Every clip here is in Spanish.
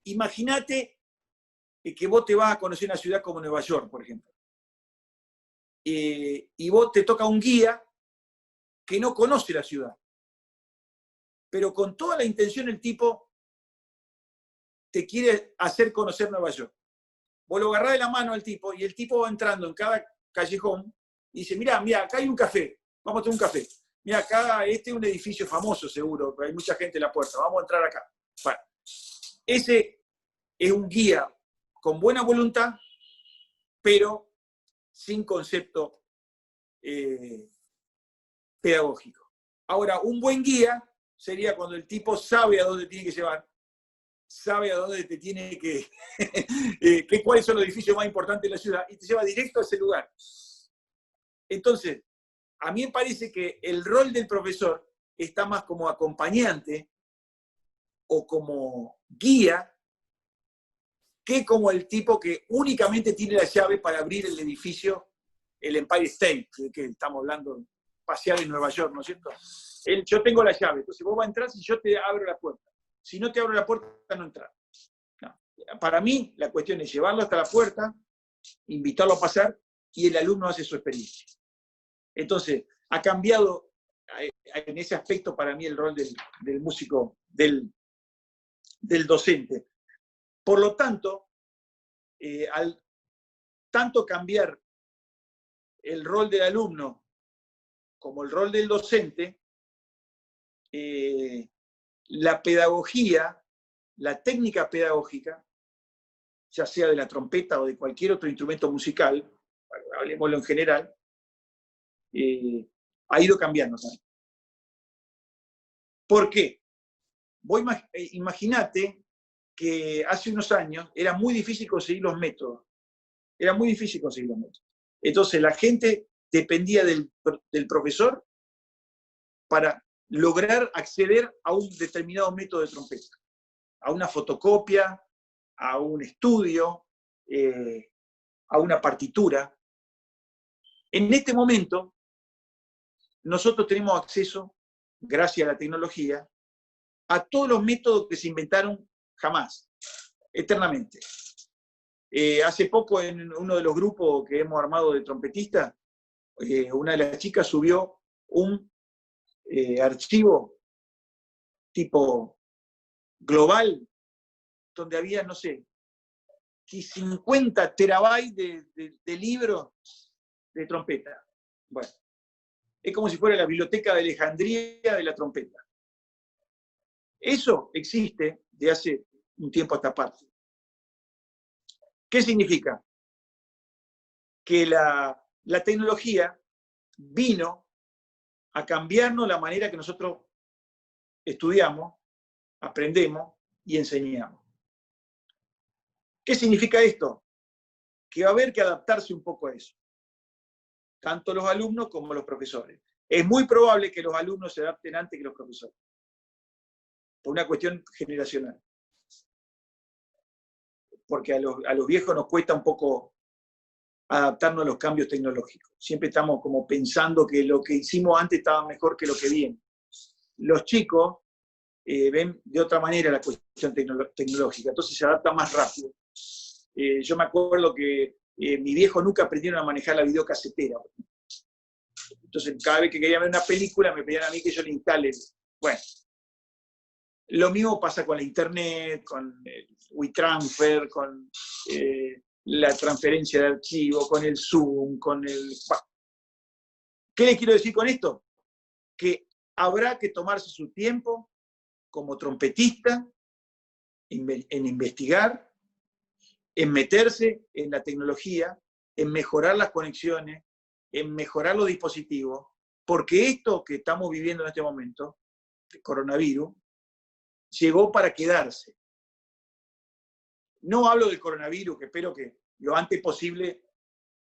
Imagínate que vos te vas a conocer una ciudad como Nueva York, por ejemplo. Y vos te toca un guía que no conoce la ciudad. Pero con toda la intención el tipo te quiere hacer conocer Nueva York. Vos lo agarrás de la mano al tipo y el tipo va entrando en cada callejón y dice, mirá, acá hay un café, vamos a tomar un café. Mirá, acá este es un edificio famoso seguro, hay mucha gente en la puerta, vamos a entrar acá. Bueno, ese es un guía con buena voluntad, pero sin concepto pedagógico. Ahora, un buen guía sería cuando el tipo sabe a dónde tiene que llevar, sabe a dónde te tiene que, cuáles son los edificios más importantes de la ciudad, y te lleva directo a ese lugar. Entonces, a mí me parece que el rol del profesor está más como acompañante o como guía que como el tipo que únicamente tiene la llave para abrir el edificio, el Empire State, que estamos hablando, pasear en Nueva York, ¿no es cierto? Yo tengo la llave, entonces vos vas a entrar si yo te abro la puerta. Si no te abro la puerta, no entras. No. Para mí, la cuestión es llevarlo hasta la puerta, invitarlo a pasar, y el alumno hace su experiencia. Entonces, ha cambiado en ese aspecto para mí el rol del músico, del docente. Por lo tanto, al tanto cambiar el rol del alumno como el rol del docente, la pedagogía, la técnica pedagógica, ya sea de la trompeta o de cualquier otro instrumento musical, hablemoslo en general, ha ido cambiando también. ¿Por qué? Imagínate que hace unos años era muy difícil conseguir los métodos. Era muy difícil conseguir los métodos. Entonces la gente dependía del profesor para lograr acceder a un determinado método de trompeta, a una fotocopia, a un estudio, a una partitura. En este momento, nosotros tenemos acceso, gracias a la tecnología, a todos los métodos que se inventaron jamás, eternamente. Hace poco, en uno de los grupos que hemos armado de trompetistas, una de las chicas subió un archivo tipo global, donde había, no sé, 50 terabytes de libros de trompeta. Bueno, es como si fuera la biblioteca de Alejandría de la trompeta. Eso existe de hace un tiempo a esta parte. ¿Qué significa? Que la tecnología vino a cambiarnos la manera que nosotros estudiamos, aprendemos y enseñamos. ¿Qué significa esto? Que va a haber que adaptarse un poco a eso, tanto los alumnos como los profesores. Es muy probable que los alumnos se adapten antes que los profesores, por una cuestión generacional. Porque a los viejos nos cuesta un poco adaptarnos a los cambios tecnológicos. Siempre estamos como pensando que lo que hicimos antes estaba mejor que lo que viene. Los chicos ven de otra manera la cuestión tecnológica, entonces se adaptan más rápido. Yo me acuerdo que mi viejo nunca aprendieron a manejar la videocasetera. Entonces, cada vez que quería ver una película, me pedían a mí que yo le instale. Bueno, lo mismo pasa con la internet, con el WeTransfer, con la transferencia de archivos, con el Zoom, con el... ¿Qué les quiero decir con esto? Que habrá que tomarse su tiempo como trompetista en investigar, en meterse en la tecnología, en mejorar las conexiones, en mejorar los dispositivos, porque esto que estamos viviendo en este momento, el coronavirus, llegó para quedarse. No hablo del coronavirus, que espero que lo antes posible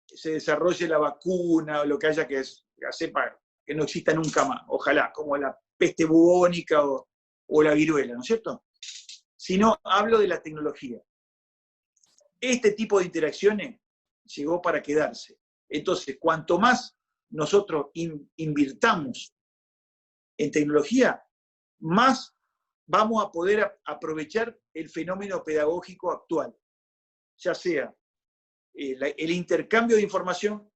se desarrolle la vacuna o lo que haya que hacer para que no exista nunca más, ojalá, como la peste bubónica o la viruela, ¿no es cierto? Sino hablo de la tecnología. Este tipo de interacciones llegó para quedarse. Entonces, cuanto más nosotros invirtamos en tecnología, más vamos a poder aprovechar el fenómeno pedagógico actual, ya sea el intercambio de información,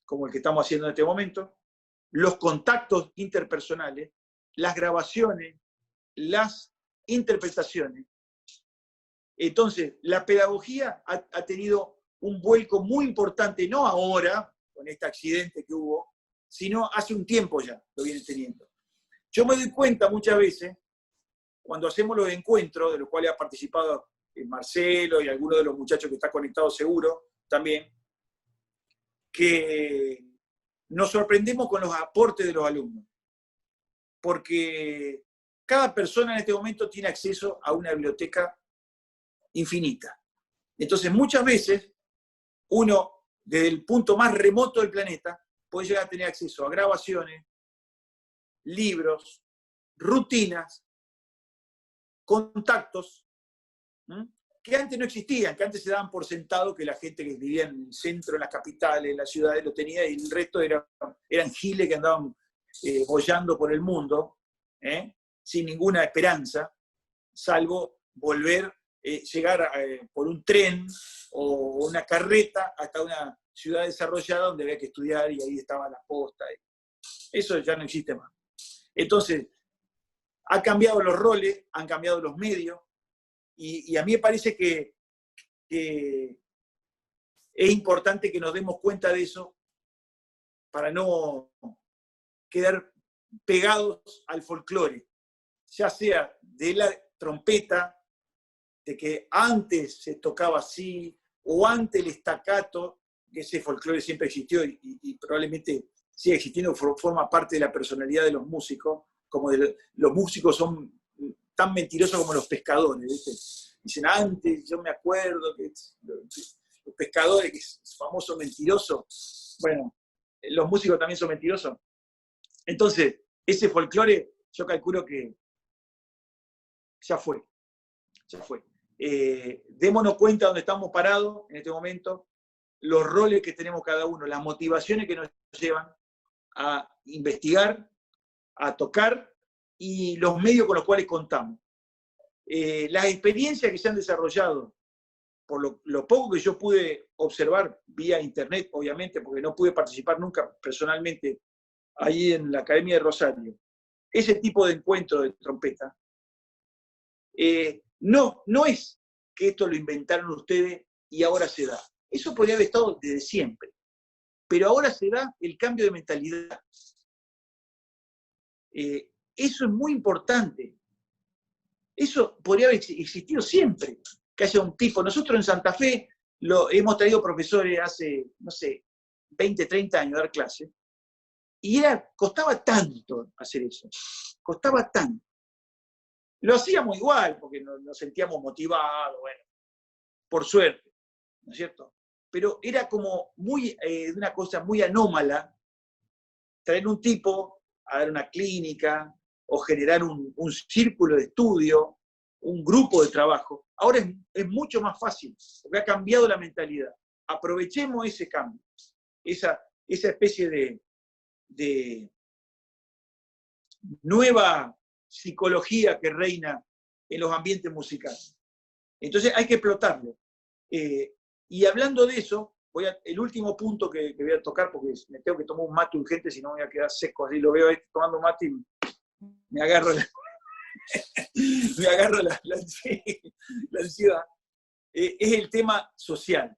como el que estamos haciendo en este momento, los contactos interpersonales, las grabaciones, las interpretaciones. Entonces, la pedagogía ha tenido un vuelco muy importante, no ahora, con este accidente que hubo, sino hace un tiempo ya lo viene teniendo. Yo me doy cuenta muchas veces, cuando hacemos los encuentros, de los cuales ha participado Marcelo y algunos de los muchachos que están conectados seguro también, que nos sorprendemos con los aportes de los alumnos, porque cada persona en este momento tiene acceso a una biblioteca infinita. Entonces, muchas veces, uno, desde el punto más remoto del planeta, puede llegar a tener acceso a grabaciones, libros, rutinas, contactos, que antes no existían, que antes se daban por sentado que la gente que vivía en el centro, en las capitales, en las ciudades, lo tenía, y el resto eran giles que andaban boyando por el mundo, sin ninguna esperanza, salvo volver, llegar por un tren o una carreta hasta una ciudad desarrollada donde había que estudiar y ahí estaba la posta. Eso ya no existe más. Entonces, han cambiado los roles, han cambiado los medios, y a mí me parece que es importante que nos demos cuenta de eso para no quedar pegados al folclore, ya sea de la trompeta, de que antes se tocaba así, o antes el staccato, que ese folclore siempre existió y probablemente siga existiendo, forma parte de la personalidad de los músicos, como los músicos son tan mentirosos como los pescadores, ¿viste? Dicen, antes, yo me acuerdo que los pescadores, que es famoso mentiroso, bueno, los músicos también son mentirosos. Entonces, ese folclore, yo calculo que ya fue. Démonos cuenta dónde estamos parados en este momento, los roles que tenemos cada uno, las motivaciones que nos llevan a investigar, a tocar, y los medios con los cuales contamos. Las experiencias que se han desarrollado, por lo poco que yo pude observar vía internet, obviamente, porque no pude participar nunca personalmente ahí en la Academia de Rosario, ese tipo de encuentro de trompeta, no es que esto lo inventaron ustedes y ahora se da. Eso podría haber estado desde siempre. Pero ahora se da el cambio de mentalidad. Eso es muy importante. Eso podría haber existido siempre, que haya un tipo. Nosotros en Santa Fe hemos traído profesores hace, no sé, 20, 30 años a dar clase, y costaba tanto hacer eso. Costaba tanto. Lo hacíamos igual, porque nos sentíamos motivados, bueno, por suerte, ¿no es cierto? Pero era como una cosa muy anómala traer un tipo a dar una clínica o generar un círculo de estudio, un grupo de trabajo. Ahora es mucho más fácil, porque ha cambiado la mentalidad. Aprovechemos ese cambio, esa especie de nueva psicología que reina en los ambientes musicales. Entonces hay que explotarlo. Y hablando de eso, el último punto que voy a tocar, porque me tengo que tomar un mate urgente, si no me voy a quedar seco, así lo veo ahí tomando mate y me agarro la ansiedad. Es el tema social.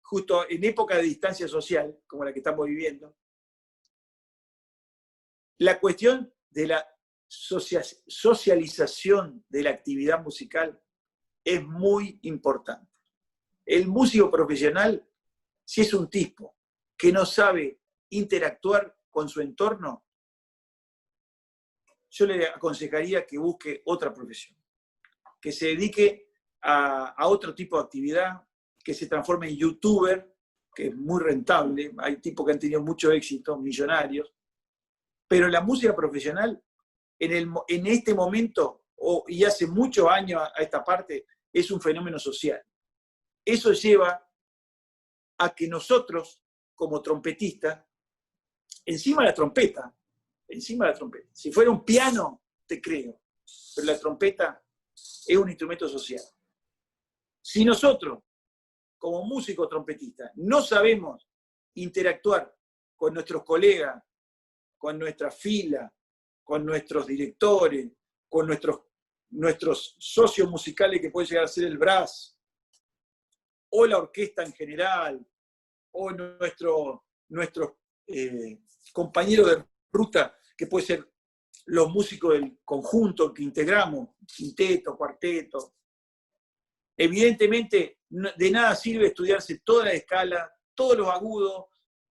Justo en época de distancia social, como la que estamos viviendo, la cuestión de la socialización de la actividad musical es muy importante. El músico profesional, si es un tipo que no sabe interactuar con su entorno, yo le aconsejaría que busque otra profesión, que se dedique a otro tipo de actividad, que se transforme en youtuber, que es muy rentable, hay tipos que han tenido mucho éxito, millonarios, pero la música profesional en este momento, y hace muchos años a esta parte, es un fenómeno social. Eso lleva a que nosotros, como trompetistas, encima de la trompeta, si fuera un piano, te creo, pero la trompeta es un instrumento social. Si nosotros, como músicos trompetistas, no sabemos interactuar con nuestros colegas, con nuestra fila, con nuestros directores, con nuestros socios musicales que puede llegar a ser el brass, o la orquesta en general, o nuestros compañeros de ruta, que puede ser los músicos del conjunto que integramos, quinteto, cuarteto. Evidentemente, de nada sirve estudiarse toda la escala, todos los agudos,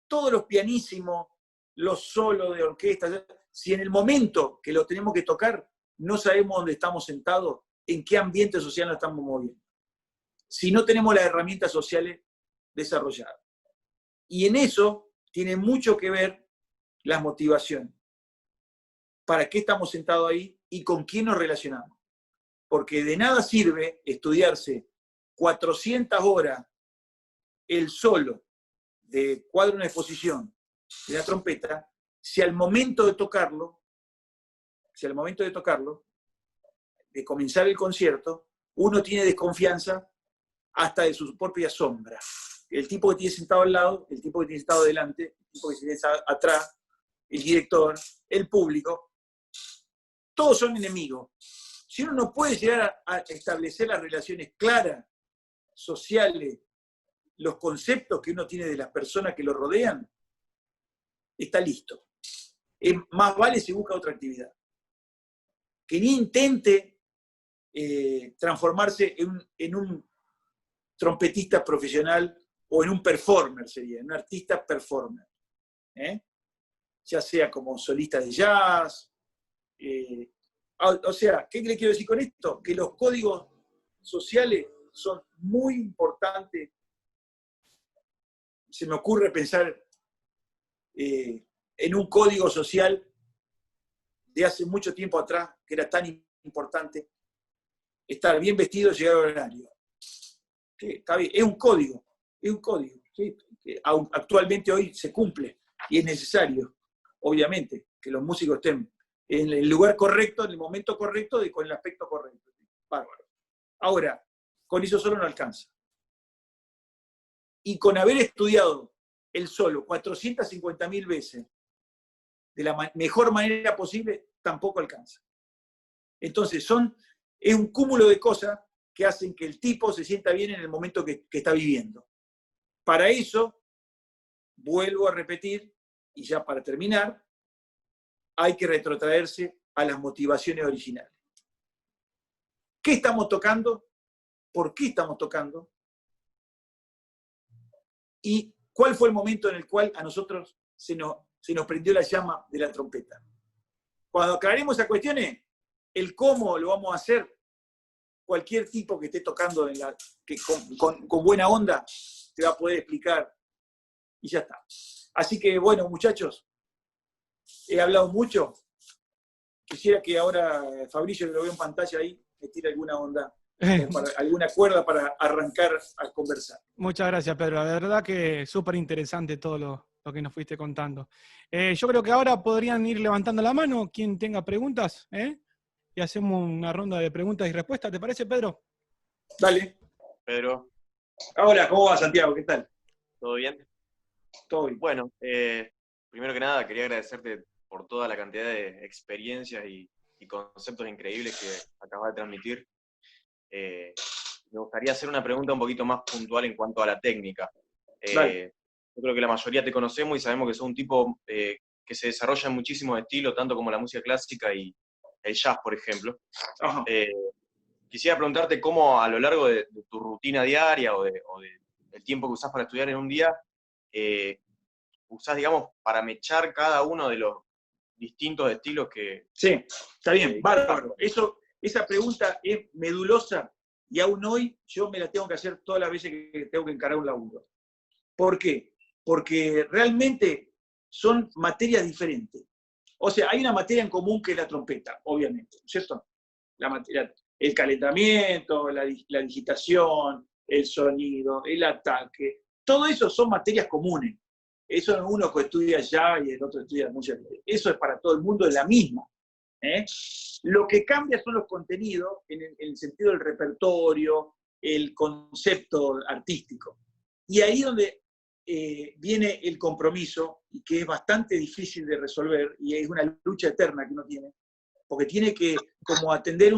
todos los pianísimos, los solos de orquesta, si en el momento que lo tenemos que tocar no sabemos dónde estamos sentados, en qué ambiente social nos estamos moviendo. Si no tenemos las herramientas sociales desarrolladas. Y en eso tiene mucho que ver las motivaciones. ¿Para qué estamos sentados ahí y con quién nos relacionamos? Porque de nada sirve estudiarse 400 horas el solo de cuadro de una exposición de la trompeta, si al momento de tocarlo, de comenzar el concierto, uno tiene desconfianza hasta de su propia sombra. El tipo que tiene sentado al lado, el tipo que tiene sentado adelante, el tipo que tiene atrás, el director, el público, todos son enemigos. Si uno no puede llegar a establecer las relaciones claras, sociales, los conceptos que uno tiene de las personas que lo rodean, está listo. Más vale si busca otra actividad. Que ni intente transformarse en un trompetista profesional o en un performer, sería, en un artista performer. Ya sea como solista de jazz. O sea, ¿qué le quiero decir con esto? Que los códigos sociales son muy importantes. Se me ocurre pensar en un código social de hace mucho tiempo atrás, que era tan importante, estar bien vestido y llegar al horario. Está bien, es un código, ¿sí? Que actualmente hoy se cumple y es necesario, obviamente, que los músicos estén en el lugar correcto, en el momento correcto y con el aspecto correcto. Bárbaro. Ahora, con eso solo no alcanza. Y con haber estudiado el solo 450.000 veces de la mejor manera posible, tampoco alcanza. Entonces, es un cúmulo de cosas que hacen que el tipo se sienta bien en el momento que está viviendo. Para eso, vuelvo a repetir, y ya para terminar, hay que retrotraerse a las motivaciones originales. ¿Qué estamos tocando? ¿Por qué estamos tocando? ¿Y cuál fue el momento en el cual a nosotros se nos prendió la llama de la trompeta? Cuando aclaremos esas cuestiones, el cómo lo vamos a hacer, cualquier tipo que esté tocando con buena onda te va a poder explicar y ya está. Así que bueno, muchachos, he hablado mucho. Quisiera que ahora Fabricio, que lo veo en pantalla ahí, me tire alguna onda, alguna cuerda para arrancar a conversar. Muchas gracias, Pedro. La verdad que súper interesante todo lo que nos fuiste contando. Yo creo que ahora podrían ir levantando la mano quien tenga preguntas, y hacemos una ronda de preguntas y respuestas. ¿Te parece, Pedro? Dale. Pedro. Ahora, ¿cómo va, Santiago? ¿Qué tal? ¿Todo bien? Todo bien. Bueno, primero que nada quería agradecerte por toda la cantidad de experiencias y conceptos increíbles que acabas de transmitir. Me gustaría hacer una pregunta un poquito más puntual en cuanto a la técnica. Yo creo que la mayoría te conocemos y sabemos que sos un tipo que se desarrolla en muchísimos estilos, tanto como la música clásica y el jazz, por ejemplo. Quisiera preguntarte cómo a lo largo de tu rutina diaria o del tiempo que usás para estudiar en un día, usás, digamos, para mechar cada uno de los distintos estilos que... Sí, está bien, bárbaro. Esa pregunta es medulosa y aún hoy yo me la tengo que hacer todas las veces que tengo que encarar un laburo. ¿Por qué? Porque realmente son materias diferentes. O sea, hay una materia en común que es la trompeta, obviamente, ¿cierto? El calentamiento, la digitación, el sonido, el ataque, todo eso son materias comunes. Eso uno que estudia jazz y el otro estudia música. Eso es para todo el mundo, es la misma. Lo que cambia son los contenidos en el sentido del repertorio, el concepto artístico. Y ahí donde viene el compromiso, y que es bastante difícil de resolver, y es una lucha eterna que uno tiene, porque tiene que como atender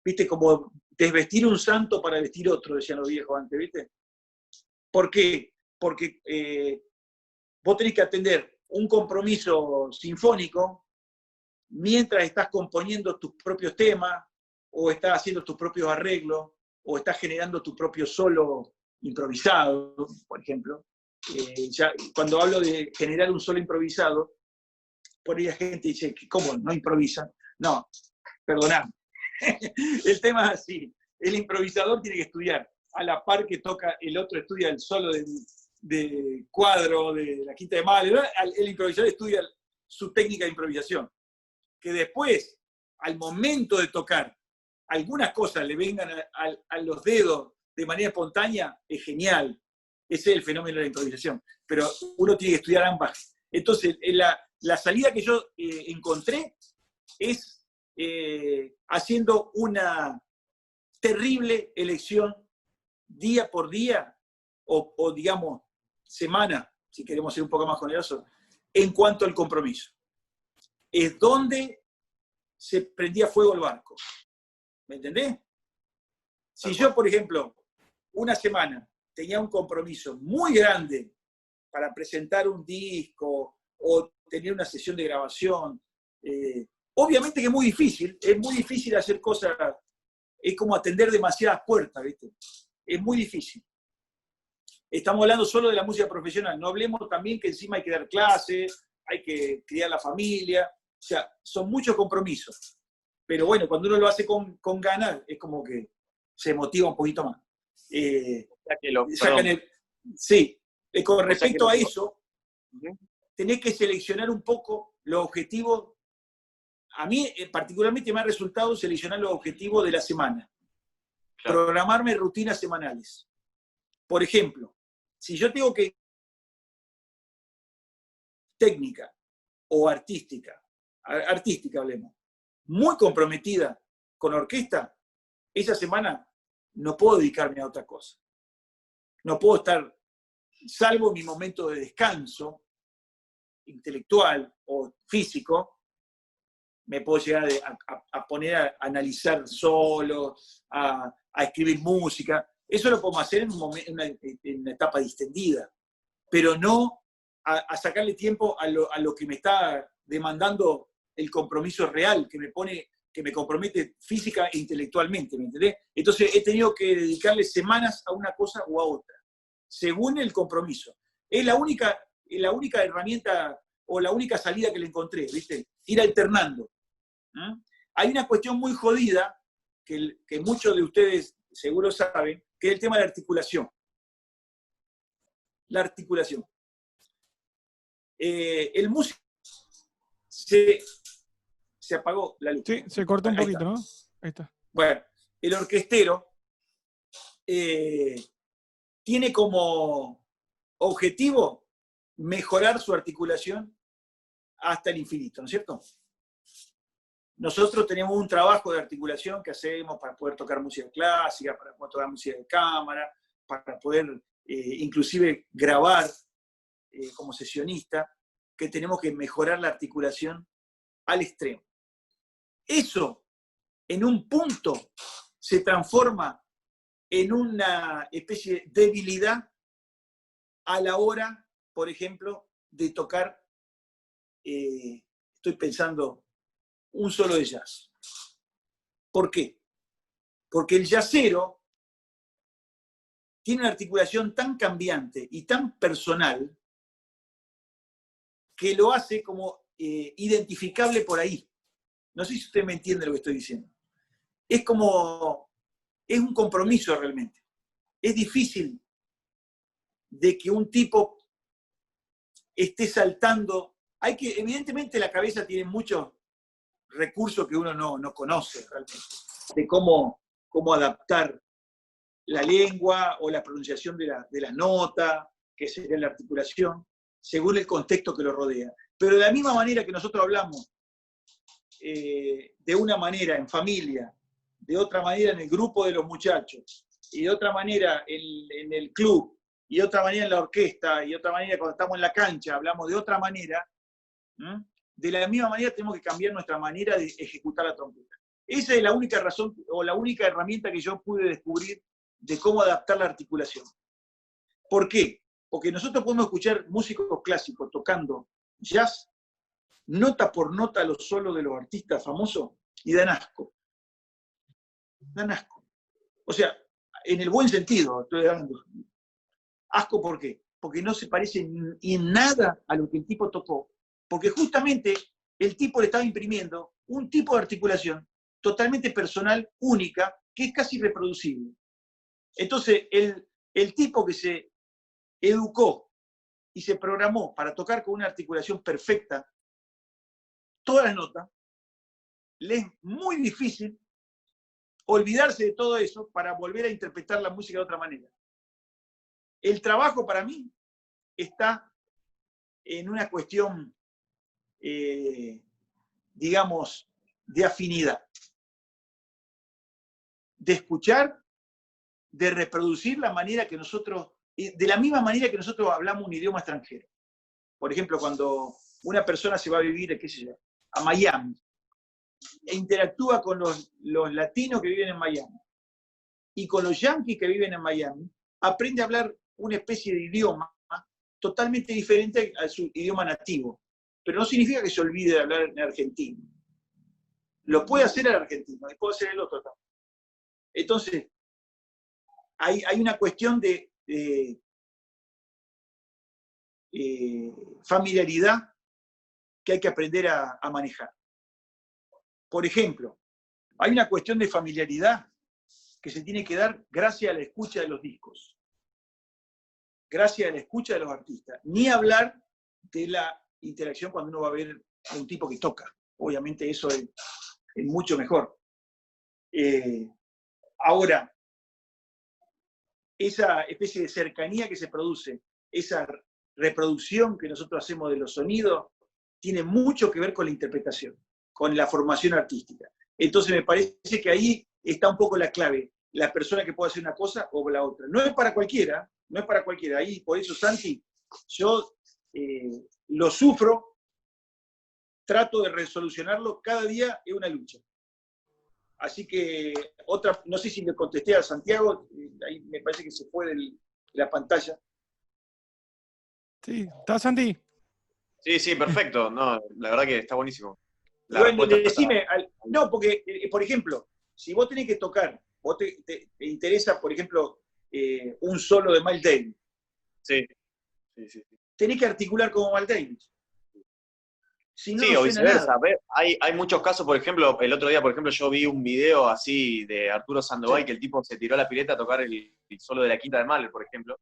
viste, como desvestir un santo para vestir otro, decían los viejos antes, ¿viste? ¿Por qué? Porque vos tenés que atender un compromiso sinfónico mientras estás componiendo tus propios temas, o estás haciendo tus propios arreglos, o estás generando tu propio solo improvisado, por ejemplo. Cuando hablo de generar un solo improvisado, por ahí la gente dice, ¿cómo? ¿No improvisa? No, perdonad. El tema es así. El improvisador tiene que estudiar. A la par que toca, el otro estudia el solo de cuadro, de la quinta de mal. El improvisador estudia su técnica de improvisación. Que después, al momento de tocar, algunas cosas le vengan a los dedos de manera espontánea, es genial. Ese es el fenómeno de la improvisación. Pero uno tiene que estudiar ambas. Entonces, la salida que yo encontré es haciendo una terrible elección día por día, o digamos, semana, si queremos ser un poco más generosos, en cuanto al compromiso. Es donde se prendía fuego el barco. ¿Me entendés? Si yo, por ejemplo, una semana tenía un compromiso muy grande para presentar un disco o tener una sesión de grabación, obviamente que es muy difícil hacer cosas, es como atender demasiadas puertas, ¿viste? Es muy difícil. Estamos hablando solo de la música profesional, no hablemos también que encima hay que dar clases, hay que criar la familia, o sea, son muchos compromisos. Pero bueno, cuando uno lo hace con ganas, es como que se motiva un poquito más. Sí, con respecto a eso, tenés que seleccionar un poco los objetivos. A mí particularmente me ha resultado seleccionar los objetivos de la semana. Claro. Programarme rutinas semanales. Por ejemplo, si yo tengo que técnica o artística hablemos, muy comprometida con orquesta, esa semana no puedo dedicarme a otra cosa. No puedo estar, salvo mi momento de descanso intelectual o físico, me puedo llegar a poner a analizar solo, a escribir música. Eso lo podemos hacer en una etapa distendida, pero no a sacarle tiempo a lo que me está demandando el compromiso real, que me compromete física e intelectualmente, ¿me entendés? Entonces he tenido que dedicarle semanas a una cosa o a otra, según el compromiso. Es la única herramienta o la única salida que le encontré, ¿viste? Ir alternando. Hay una cuestión muy jodida, que muchos de ustedes seguro saben, que es el tema de la articulación. La articulación. El músico se apagó la luz. Sí, se cortó un poquito, está. ¿no? Ahí está. Bueno, el orquestero tiene como objetivo mejorar su articulación hasta el infinito, ¿no es cierto? Nosotros tenemos un trabajo de articulación que hacemos para poder tocar música clásica, para poder tocar música de cámara, para poder inclusive grabar como sesionista, que tenemos que mejorar la articulación al extremo. Eso, en un punto, se transforma en una especie de debilidad a la hora, por ejemplo, de tocar, estoy pensando, un solo de jazz. ¿Por qué? Porque el jazzero tiene una articulación tan cambiante y tan personal que lo hace como identificable por ahí. No sé si usted me entiende lo que estoy diciendo. Es un compromiso realmente. Es difícil de que un tipo esté saltando. Evidentemente la cabeza tiene muchos recursos que uno no conoce realmente, de cómo adaptar la lengua o la pronunciación de la nota, que sería la articulación, según el contexto que lo rodea. Pero de la misma manera que nosotros hablamos de una manera en familia, de otra manera en el grupo de los muchachos, y de otra manera en el club, y de otra manera en la orquesta, y de otra manera cuando estamos en la cancha, hablamos de otra manera, ¿m? De la misma manera tenemos que cambiar nuestra manera de ejecutar la trompeta. Esa es la única razón, o la única herramienta que yo pude descubrir de cómo adaptar la articulación. ¿Por qué? Porque nosotros podemos escuchar músicos clásicos tocando jazz, nota por nota los solos de los artistas famosos, y dan asco. Dan asco. O sea, en el buen sentido estoy hablando. Asco, ¿por qué? Porque no se parece en nada a lo que el tipo tocó. Porque justamente el tipo le estaba imprimiendo un tipo de articulación totalmente personal, única, que es casi irreproducible. Entonces, el tipo que se educó y se programó para tocar con una articulación perfecta todas las notas, le es muy difícil olvidarse de todo eso para volver a interpretar la música de otra manera. El trabajo para mí está en una cuestión, digamos, de afinidad, de escuchar, de reproducir la manera que nosotros, de la misma manera que nosotros hablamos un idioma extranjero. Por ejemplo, cuando una persona se va a vivir, qué sé yo, a Miami, e interactúa con los latinos que viven en Miami y con los yanquis que viven en Miami, aprende a hablar una especie de idioma totalmente diferente a su idioma nativo. Pero no significa que se olvide de hablar en argentino. Lo puede hacer el argentino, y puede hacer el otro también. Entonces, hay una cuestión de familiaridad que hay que aprender a manejar. Por ejemplo, hay una cuestión de familiaridad que se tiene que dar gracias a la escucha de los discos, gracias a la escucha de los artistas. Ni hablar de la interacción cuando uno va a ver a un tipo que toca. Obviamente eso es mucho mejor. Ahora, esa especie de cercanía que se produce, esa reproducción que nosotros hacemos de los sonidos, tiene mucho que ver con la interpretación, con la formación artística. Entonces me parece que ahí está un poco la clave, la persona que puede hacer una cosa o la otra. No es para cualquiera, no es para cualquiera. Ahí, por eso, Santi, yo lo sufro, trato de resolucionarlo, cada día es una lucha. Así que, no sé si le contesté a Santiago, ahí me parece que se fue de la pantalla. Sí, ¿estás, Santi? Sí, perfecto. No, la verdad que está buenísimo. Bueno, decime, no, porque, por ejemplo, si vos tenés que tocar, vos te interesa, por ejemplo, un solo de Miles Davis. Sí. Tenés que articular como Miles Davis. Si no, sí, no o viceversa. nada. Hay muchos casos, por ejemplo, el otro día, por ejemplo, yo vi un video así de Arturo Sandoval, Sí. que el tipo se tiró a la pileta a tocar el solo de la Quinta de Mahler, por ejemplo.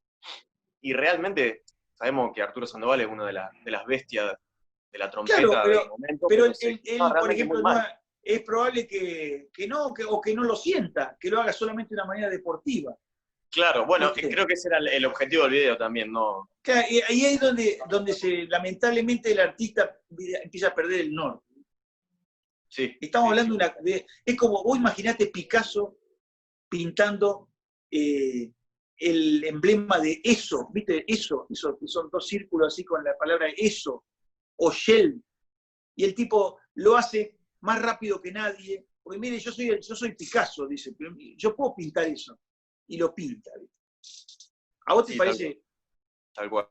Y realmente sabemos que Arturo Sandoval es una de las bestias de la trompeta Claro, del momento. pero él, por realmente ejemplo, es probable que no, o que no lo sienta, que lo haga solamente de una manera deportiva. Claro, bueno, ¿Viste? creo que ese era el objetivo del video también, ¿no? Claro, y ahí es donde lamentablemente el artista empieza a perder el norte. Sí. Estamos hablando es como, vos imaginate Picasso pintando el emblema de eso, ¿viste? Eso, que son dos círculos así con la palabra eso, o Shell, y el tipo lo hace más rápido que nadie, porque mire, yo soy Picasso, dice, pero yo puedo pintar eso, y lo pinta, ¿viste? ¿A vos te parece? Tal cual.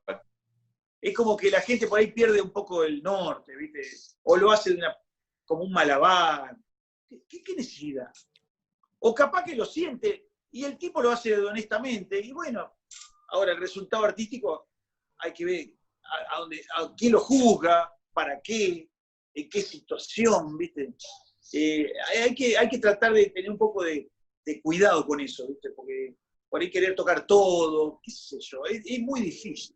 Es como que la gente por ahí pierde un poco el norte, ¿viste? O lo hace como un malabar. ¿Qué necesidad? O capaz que lo siente y el tipo lo hace honestamente. Y bueno, ahora el resultado artístico hay que ver a quién lo juzga, para qué, en qué situación, ¿viste? Hay que tratar de tener un poco de cuidado con eso, ¿viste? Porque por ahí querer tocar todo, qué sé yo, es muy difícil.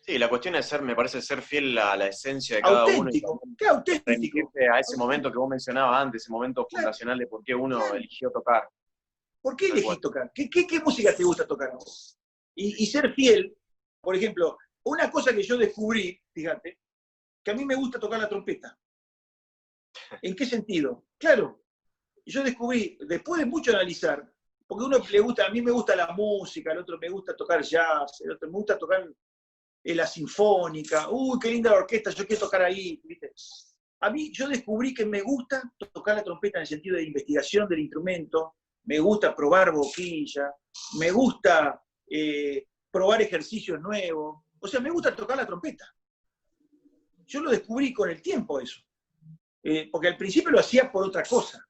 Sí, la cuestión es me parece ser fiel a la esencia de cada auténtico, uno. ¿qué auténtico? A ese momento que vos mencionabas antes, ese momento fundacional de por qué uno eligió tocar. ¿Por qué elegís tocar? ¿Qué música te gusta tocar a vos? Y ser fiel, por ejemplo, una cosa que yo descubrí, fíjate, que a mí me gusta tocar la trompeta. ¿En qué sentido? Claro, yo descubrí, después de mucho analizar, porque a uno le gusta, a mí me gusta la música, al otro me gusta tocar jazz, al otro me gusta tocar la sinfónica, uy, qué linda la orquesta, yo quiero tocar ahí, ¿viste? A mí, yo descubrí que me gusta tocar la trompeta en el sentido de investigación del instrumento, me gusta probar boquilla, me gusta probar ejercicios nuevos, o sea, me gusta tocar la trompeta. Yo lo descubrí con el tiempo eso, porque al principio lo hacía por otra cosa,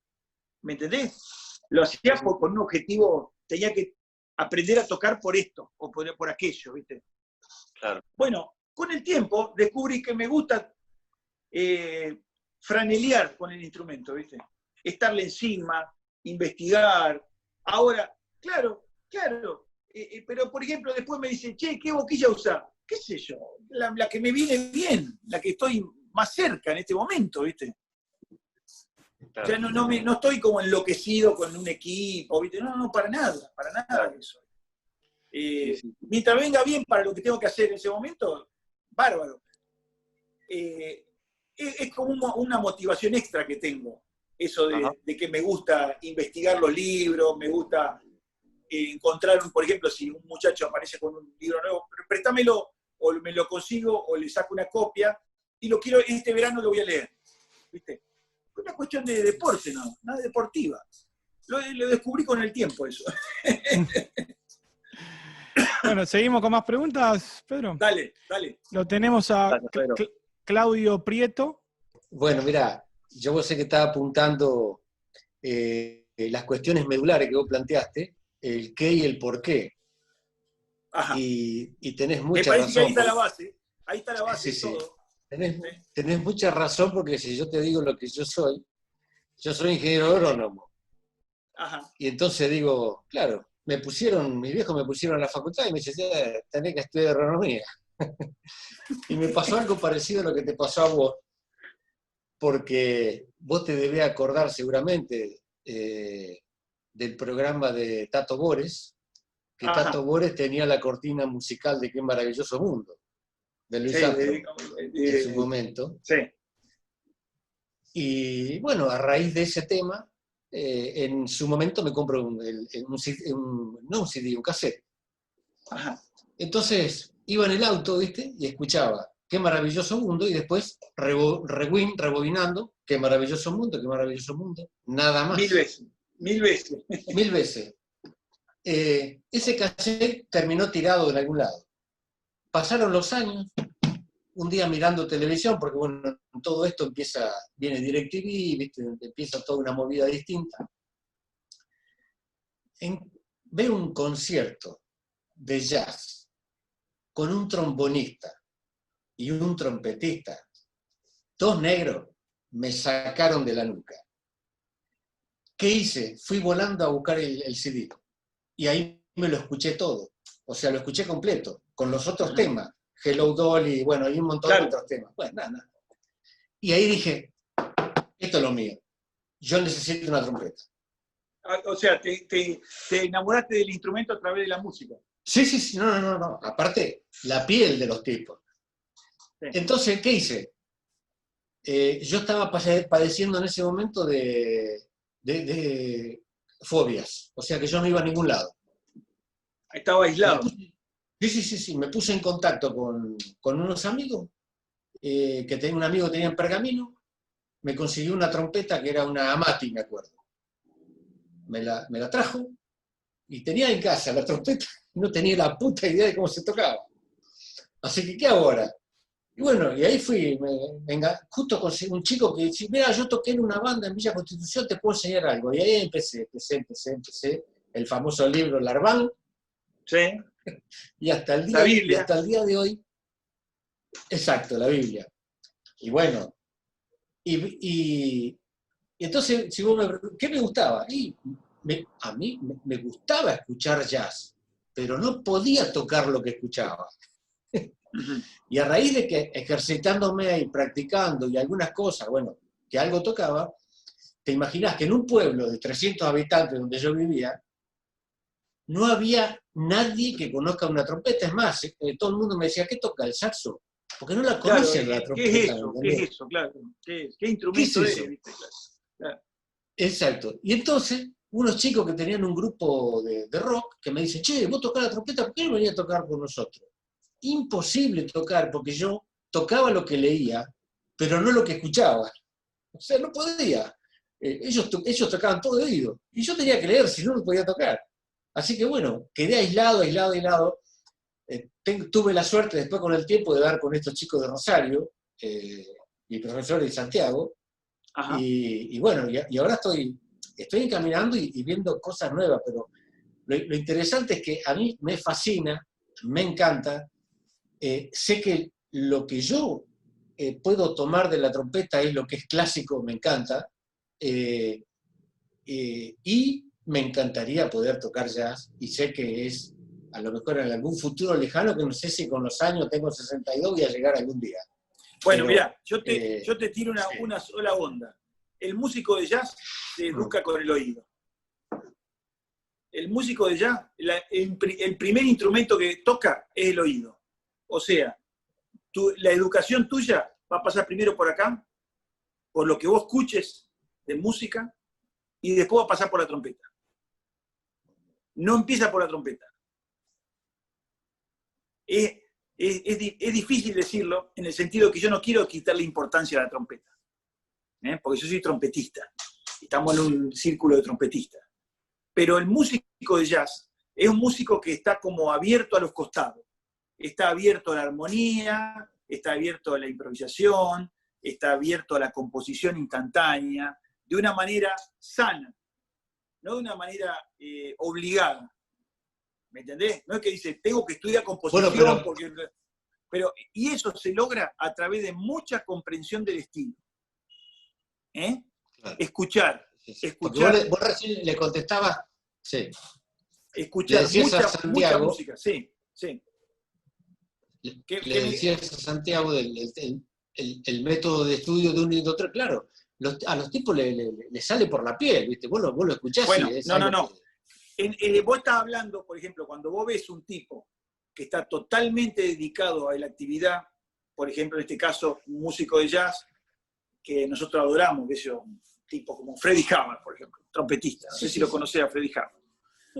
¿me entendés? Lo hacía con un objetivo, tenía que aprender a tocar por esto, o por aquello, ¿viste? Claro. Bueno, con el tiempo descubrí que me gusta franelear con el instrumento, ¿viste? Estarle encima, investigar. Ahora, claro, pero por ejemplo después me dicen, che, ¿qué boquilla usás? ¿Qué sé yo? La que me viene bien, la que estoy más cerca en este momento, ¿viste? Claro. O sea, no estoy como enloquecido con un equipo, ¿viste? No, para nada de eso. Mientras venga bien para lo que tengo que hacer en ese momento, bárbaro. Es como una motivación extra que tengo, eso de que me gusta investigar los libros, me gusta encontrar, por ejemplo, si un muchacho aparece con un libro nuevo, préstamelo, o me lo consigo, o le saco una copia, y lo quiero, este verano lo voy a leer, ¿viste? Es una cuestión de deporte, ¿no? Nada deportiva. Lo descubrí con el tiempo eso. Bueno, seguimos con más preguntas, Pedro. Dale. Lo tenemos a Gracias, Pedro. Claudio Prieto. Bueno, mira, yo vos sé que estaba apuntando las cuestiones medulares que vos planteaste, el qué y el por qué. Ajá. Y tenés Me mucha parece razón. que ahí está la base Sí. de todo. Tenés mucha razón, porque si yo te digo lo que yo soy ingeniero agrónomo. Ajá. Y entonces digo, claro, mis viejos me pusieron a la facultad y me dicen, tenés que estudiar agronomía. Y me pasó algo parecido a lo que te pasó a vos, porque vos te debés acordar seguramente del programa de Tato Bores, que Ajá. Tato Bores tenía la cortina musical de Qué maravilloso mundo, de Luis Sí, Armstrong, en su momento. Sí. Y bueno, a raíz de ese tema, en su momento me compro un cassette. Ajá. Entonces iba en el auto, ¿viste? Y escuchaba Qué maravilloso mundo, y después rebobinando, Qué maravilloso mundo, nada más. 1000 veces. 1000 veces. 1000 veces. Ese cassette terminó tirado en algún lado. Pasaron los años, un día mirando televisión, porque bueno, todo esto viene DirecTV, ¿viste? Empieza toda una movida distinta. Veo un concierto de jazz con un trombonista y un trompetista, dos negros, me sacaron de la nuca. ¿Qué hice? Fui volando a buscar el CD, y ahí me lo escuché todo, o sea, lo escuché completo, con los otros temas, Hello Dolly, bueno, y un montón de otros temas. Bueno, nada. Y ahí dije, esto es lo mío, yo necesito una trompeta. O sea, te enamoraste del instrumento a través de la música. Sí, no. Aparte, la piel de los tipos. Sí. Entonces, ¿qué hice? Yo estaba padeciendo en ese momento de fobias, o sea que yo no iba a ningún lado. Estaba aislado. Sí, me puse en contacto con unos amigos, un amigo que tenía en Pergamino, me consiguió una trompeta que era una Amati, me acuerdo. Me la trajo, y tenía en casa la trompeta, no tenía la puta idea de cómo se tocaba. Así que, ¿qué hago ahora? Y bueno, y ahí fui, justo conseguí un chico que dice, mira, yo toqué en una banda en Villa Constitución, te puedo enseñar algo. Y ahí empecé, el famoso libro Larván, Sí. y hasta el día de hoy, exacto, la Biblia. Y bueno, y entonces, si vos ¿qué me gustaba? A mí me gustaba escuchar jazz, pero no podía tocar lo que escuchaba. Y a raíz de que ejercitándome y practicando y algunas cosas, bueno, que algo tocaba, te imaginás que en un pueblo de 300 habitantes donde yo vivía, no había nadie que conozca una trompeta. Es más, todo el mundo me decía, ¿qué toca? ¿El saxo? porque no la Claro, conocen la ¿qué trompeta. es eso? ¿Qué es eso? Claro. ¿Qué instrumento ¿Qué es es? eso? ¿Viste? Claro. Exacto. Y entonces, unos chicos que tenían un grupo de rock que me dicen, che, vos tocás la trompeta, ¿por qué no venís a tocar con nosotros? Imposible tocar, porque yo tocaba lo que leía, pero no lo que escuchaba. O sea, no podía. Ellos tocaban todo de oído. Y yo tenía que leer, si no, no podía tocar. Así que bueno, quedé aislado. Tuve la suerte después con el tiempo de dar con estos chicos de Rosario, y profesores de Santiago, Ajá. y bueno, y ahora estoy encaminando y viendo cosas nuevas, pero lo interesante es que a mí me fascina, me encanta, sé que lo que yo puedo tomar de la trompeta es lo que es clásico, me encanta, y me encantaría poder tocar jazz, y sé que es a lo mejor en algún futuro lejano, que no sé si con los años, tengo 62, voy a llegar algún día. Bueno, Pero, mirá, yo te tiro sí. una sola onda. El músico de jazz se educa con el oído. El músico de jazz, el primer instrumento que toca es el oído. O sea, la educación tuya va a pasar primero por acá, por lo que vos escuches de música, y después va a pasar por la trompeta. No empieza por la trompeta. Es difícil decirlo en el sentido que yo no quiero quitarle importancia a la trompeta, porque yo soy trompetista, estamos en un círculo de trompetistas. Pero el músico de jazz es un músico que está como abierto a los costados, está abierto a la armonía, está abierto a la improvisación, está abierto a la composición instantánea, de una manera sana, no de una manera obligada. ¿Me entendés? No es que dice, tengo que estudiar composición, Bueno, y eso se logra a través de mucha comprensión del estilo. Claro. Escuchar. Vos recién le contestabas, sí. Escuchar mucha música, sí. Le decías a Santiago el método de estudio de uno y de otro, claro. A los tipos le sale por la piel, ¿viste? Vos lo escuchás. Bueno, y es no. Vos estás hablando, por ejemplo, cuando vos ves un tipo que está totalmente dedicado a la actividad, por ejemplo, en este caso, un músico de jazz, que nosotros adoramos, que es un tipo como Freddie Hubbard, por ejemplo, trompetista. No sé si lo conocés a Freddie Hubbard.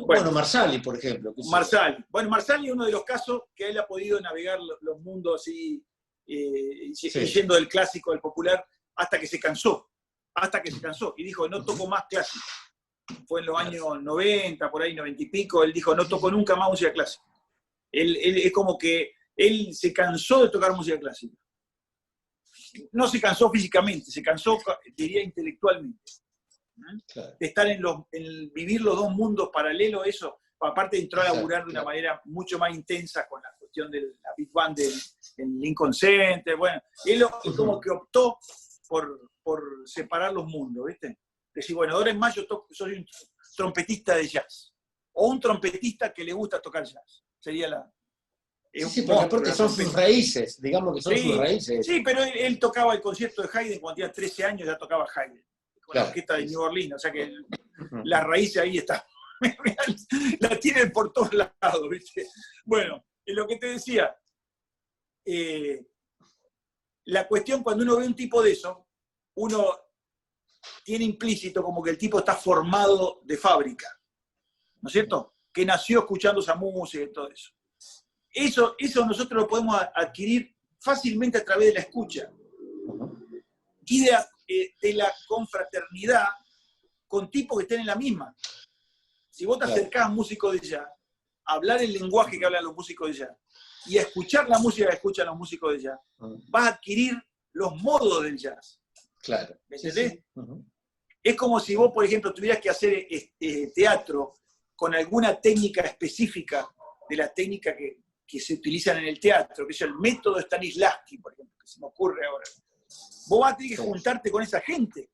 Bueno, Marsali, por ejemplo. Marsali. Bueno, Marsali es uno de los casos que él ha podido navegar los mundos así, yendo del clásico al popular, hasta que se cansó. Y dijo, no toco más clásico. Fue en los años 90, por ahí 90 y pico, él dijo, no toco nunca más música clásica. Él es como que él se cansó de tocar música clásica. No se cansó físicamente, se cansó, diría, intelectualmente. Claro. De estar en vivir los dos mundos paralelos, eso, aparte entró a laburar de una manera mucho más intensa con la cuestión de la Big Band en Lincoln Center. Bueno, él como que optó por separar los mundos, ¿viste? Decir, bueno, ahora en más yo soy un trompetista de jazz, o un trompetista que le gusta tocar jazz. Sería la... Sí, porque aparte son sus raíces, digamos que son sus raíces. Sí, pero él tocaba el concierto de Haydn cuando tenía 13 años, ya tocaba Haydn, con la orquesta de New Orleans, o sea que la raíz ahí está. La tienen por todos lados, ¿viste? Bueno, lo que te decía, la cuestión cuando uno ve un tipo de eso, uno tiene implícito como que el tipo está formado de fábrica, ¿no es cierto? Que nació escuchando esa música y todo eso. Eso nosotros lo podemos adquirir fácilmente a través de la escucha y de la confraternidad con tipos que estén en la misma. Si vos te acercás a músicos de jazz, a hablar el lenguaje que hablan los músicos de jazz y a escuchar la música que escuchan los músicos de jazz, vas a adquirir los modos del jazz. Claro. ¿Me entendés? Sí. Es como si vos, por ejemplo, tuvieras que hacer teatro con alguna técnica específica de la técnica que se utilizan en el teatro, que es el método Stanislavski, por ejemplo, que se me ocurre ahora. Vos vas a tener que juntarte con esa gente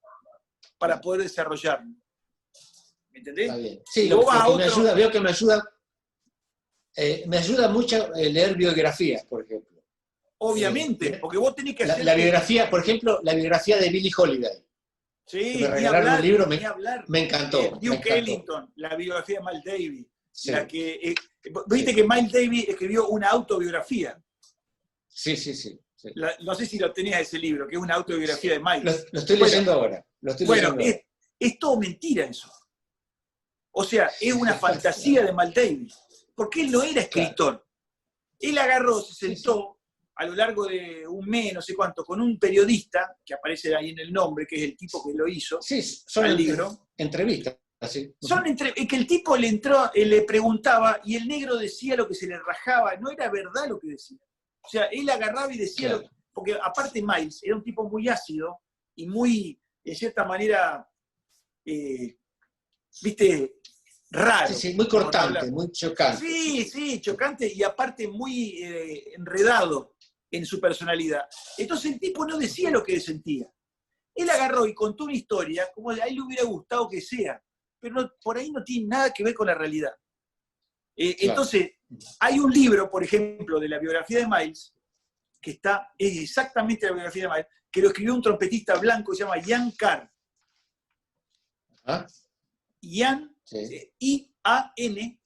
para poder desarrollarlo. ¿Me entendés? Está bien. Sí, lo que me ayuda, veo que me ayuda mucho leer biografías, por ejemplo. Obviamente, porque vos tenés que hacer... La biografía, por ejemplo, la biografía de Billie Holiday. Sí, me regalaron un libro, me encantó. Duke Ellington, la biografía de Miles Davis. Sí. Viste que Miles Davis escribió una autobiografía. Sí. No sé si lo tenías ese libro, que es una autobiografía de Miles. Lo estoy leyendo ahora. Es todo mentira eso. O sea, es una fantasía de Miles Davis. Porque él no era escritor. Claro. Él agarró, se sentó a lo largo de un mes, no sé cuánto, con un periodista, que aparece ahí en el nombre, que es el tipo que lo hizo, son al libro. Entrevistas. Sí. Que el tipo le entró, le preguntaba, y el negro decía lo que se le rajaba, no era verdad lo que decía. O sea, él agarraba y decía, porque aparte Miles era un tipo muy ácido y muy, de cierta manera, viste, raro. Sí, muy cortante, muy chocante. Sí, chocante y aparte muy enredado en su personalidad. Entonces el tipo no decía lo que sentía. Él agarró y contó una historia como a él le hubiera gustado que sea, pero por ahí no tiene nada que ver con la realidad. Entonces, hay un libro, por ejemplo, de la biografía de Miles, que es exactamente la biografía de Miles, que lo escribió un trompetista blanco que se llama Ian Carr. ¿Ah? Ian, I-A-N,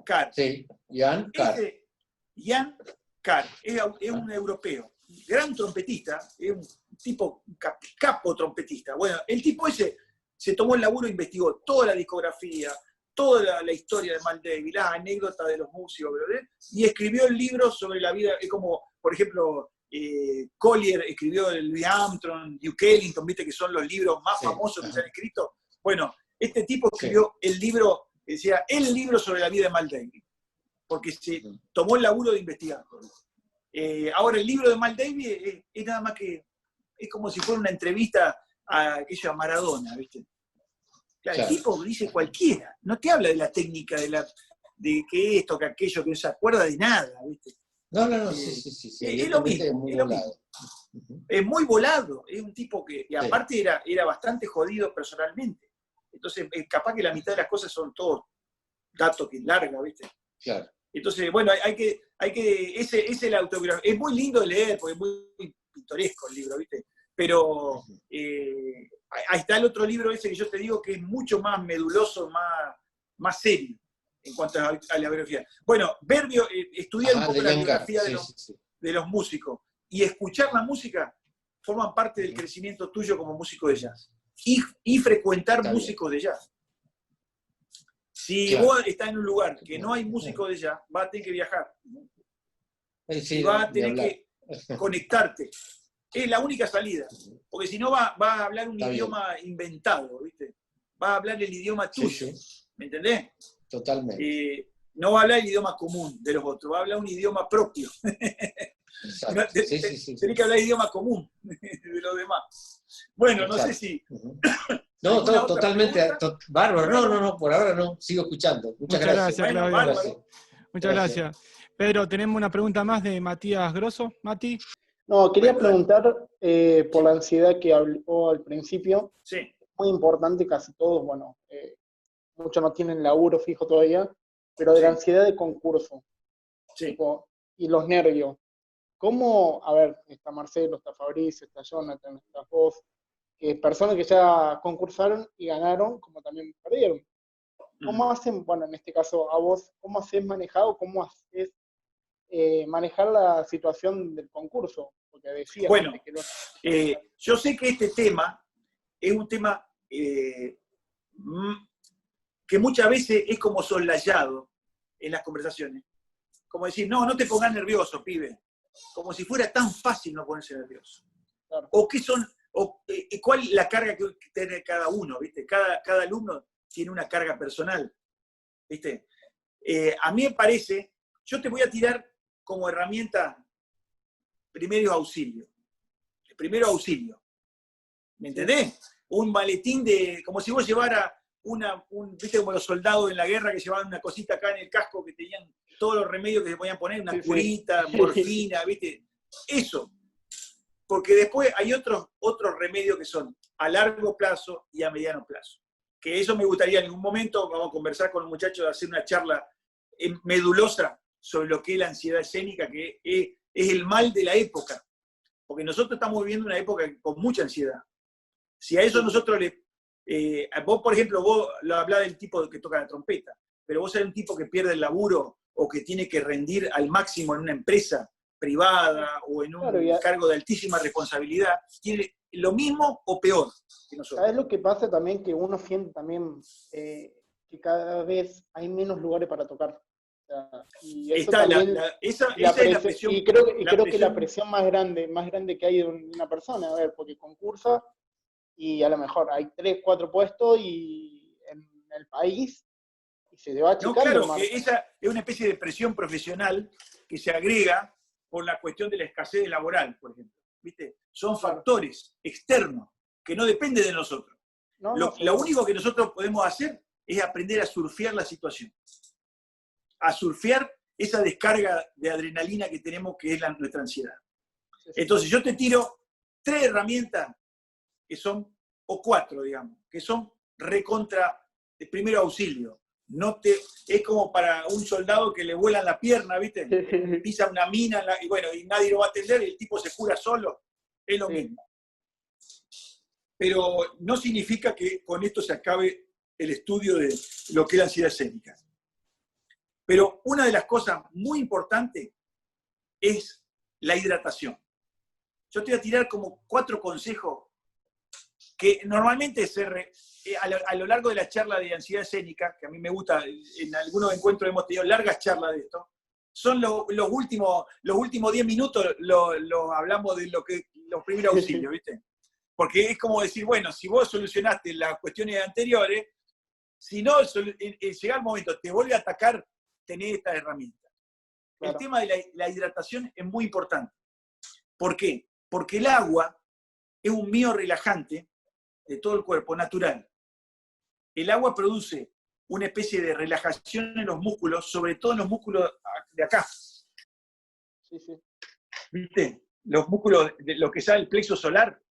Carr. Sí, Ian Carr. Ian Carr es un europeo, gran trompetista, es un tipo, capo trompetista. Bueno, el tipo ese se tomó el laburo e investigó toda la discografía, toda la historia de Miles Davis, las anécdotas de los músicos, y escribió el libro sobre la vida, como, por ejemplo, Collier escribió el Louis Armstrong, Duke Ellington, viste que son los libros más famosos que se han escrito. Bueno, este tipo escribió el libro, decía, el libro sobre la vida de Miles Davis, porque se tomó el laburo de investigar. Ahora, el libro de Miles Davis es nada más que, es como si fuera una entrevista a aquella Maradona, ¿viste? Claro. El tipo dice cualquiera, no te habla de la técnica, de que esto, que aquello, que no se acuerda de nada, ¿viste? No, sí. Es lo mismo, es muy volado, es un tipo que, y aparte era bastante jodido personalmente. Entonces, capaz que la mitad de las cosas son todos datos que larga, ¿viste? Claro. Entonces, bueno, ese es la autobiografía. Es muy lindo de leer, porque es muy pintoresco el libro, ¿viste? Pero ahí está el otro libro ese que yo te digo que es mucho más meduloso, más serio en cuanto a la biografía. Bueno, estudiar un poco la biografía de los músicos y escuchar la música forman parte del crecimiento tuyo como músico de jazz. Y frecuentar músicos de jazz. Si vos estás en un lugar que no hay músicos de jazz, vas a tener que viajar. Y vas a tener que conectarte. Es la única salida. Porque si no vas a hablar un idioma inventado, ¿viste? Vas a hablar el idioma tuyo. ¿Me entendés? Totalmente. No va a hablar el idioma común de los otros, va a hablar un idioma propio. Tenés que hablar el idioma común de los demás. Bueno, no sé si... No, totalmente, bárbaro. No, por ahora no, sigo escuchando. Muchas gracias. Bueno, Claudio. Muchas gracias. Pedro, tenemos una pregunta más de Matías Grosso. Mati. No, quería preguntar por la ansiedad que habló al principio. Sí. Muy importante, casi todos, bueno, muchos no tienen laburo fijo todavía, pero de la ansiedad de concurso. Sí. Tipo, y los nervios. ¿Cómo, a ver, está Marcelo, está Fabricio, está Jonathan, está vos, que personas que ya concursaron y ganaron, como también perdieron? ¿Cómo hacen, bueno, en este caso a vos, cómo haces manejar la situación del concurso? Porque decías que yo sé que este tema es un tema que muchas veces es como soslayado en las conversaciones. Como decir, no te pongas nervioso, pibe. Como si fuera tan fácil no ponerse nervioso. Claro. ¿Cuál es la carga que tiene cada uno? ¿Viste? Cada alumno tiene una carga personal. ¿Viste? A mí me parece, yo te voy a tirar como herramienta primero auxilio. El primero auxilio. ¿Me entendés? Un maletín como si vos llevaras viste como los soldados en la guerra que llevaban una cosita acá en el casco que tenían todos los remedios que se podían poner, una curita, morfina, ¿viste? Eso. Porque después hay otros remedios que son a largo plazo y a mediano plazo. Que eso me gustaría en algún momento, vamos a conversar con los muchachos, hacer una charla medulosa sobre lo que es la ansiedad escénica, que es el mal de la época. Porque nosotros estamos viviendo una época con mucha ansiedad. Si a eso nosotros vos, por ejemplo, vos lo hablás del tipo que toca la trompeta, pero vos eres un tipo que pierde el laburo o que tiene que rendir al máximo en una empresa privada o en Claro, un cargo de altísima responsabilidad, tiene lo mismo o peor que nosotros. ¿Sabes lo que pasa también? Que uno siente también que cada vez hay menos lugares para tocar. O sea, y eso Está también, esa y la es la presión, presión. y creo que la presión- presión más grande que hay de una persona, a ver, porque concursa y a lo mejor hay 3, 4 puestos y en el país y se va No, achicando el claro, que margen. esa es una especie de presión profesional que se agrega por la cuestión de la escasez laboral, por ejemplo. ¿Viste? Son Claro. factores externos que no dependen de nosotros. No, Lo seguro. único que nosotros podemos hacer es aprender a surfear la situación. A surfear esa descarga de adrenalina que tenemos, que es nuestra ansiedad. Sí, sí. Entonces yo te tiro 3 herramientas que son, o 4, digamos, que son recontra de primero auxilio. Es como para un soldado que le vuelan la pierna, ¿viste? Pisa una mina y bueno, y nadie lo va a atender y el tipo se cura solo. Es lo Sí. mismo. Pero no significa que con esto se acabe el estudio de lo que es la ansiedad escénica. Pero una de las cosas muy importantes es la hidratación. Yo te voy a tirar como 4 consejos que normalmente a lo largo de la charla de ansiedad escénica, que a mí me gusta, en algunos encuentros hemos tenido largas charlas de esto, son los últimos 10 minutos lo hablamos de los primeros auxilios, ¿viste? Porque es como decir, bueno, si vos solucionaste las cuestiones anteriores, si no, llega el momento, te vuelve a atacar, tenés esta herramienta. Claro. El tema de la hidratación es muy importante. ¿Por qué? Porque el agua es un miorrelajante de todo el cuerpo, natural. El agua produce una especie de relajación en los músculos, sobre todo en los músculos de acá. Sí, sí. ¿Viste? Los músculos, de lo que sale el plexo solar,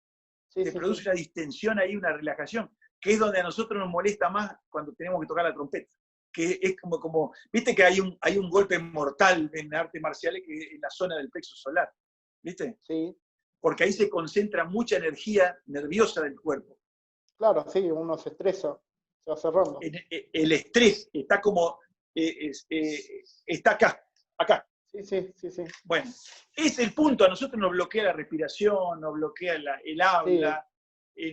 Sí, te sí, produce sí. una distensión ahí, una relajación, que es donde a nosotros nos molesta más cuando tenemos que tocar la trompeta. Que es como viste que hay un golpe mortal en artes marciales que es en la zona del plexo solar, ¿viste? Sí, Porque ahí se concentra mucha energía nerviosa del cuerpo. claro, sí, uno se estresa, se va cerrando. El estrés está está acá. Sí, sí, sí, sí. Bueno, es el punto, a nosotros nos bloquea la respiración, nos bloquea el habla,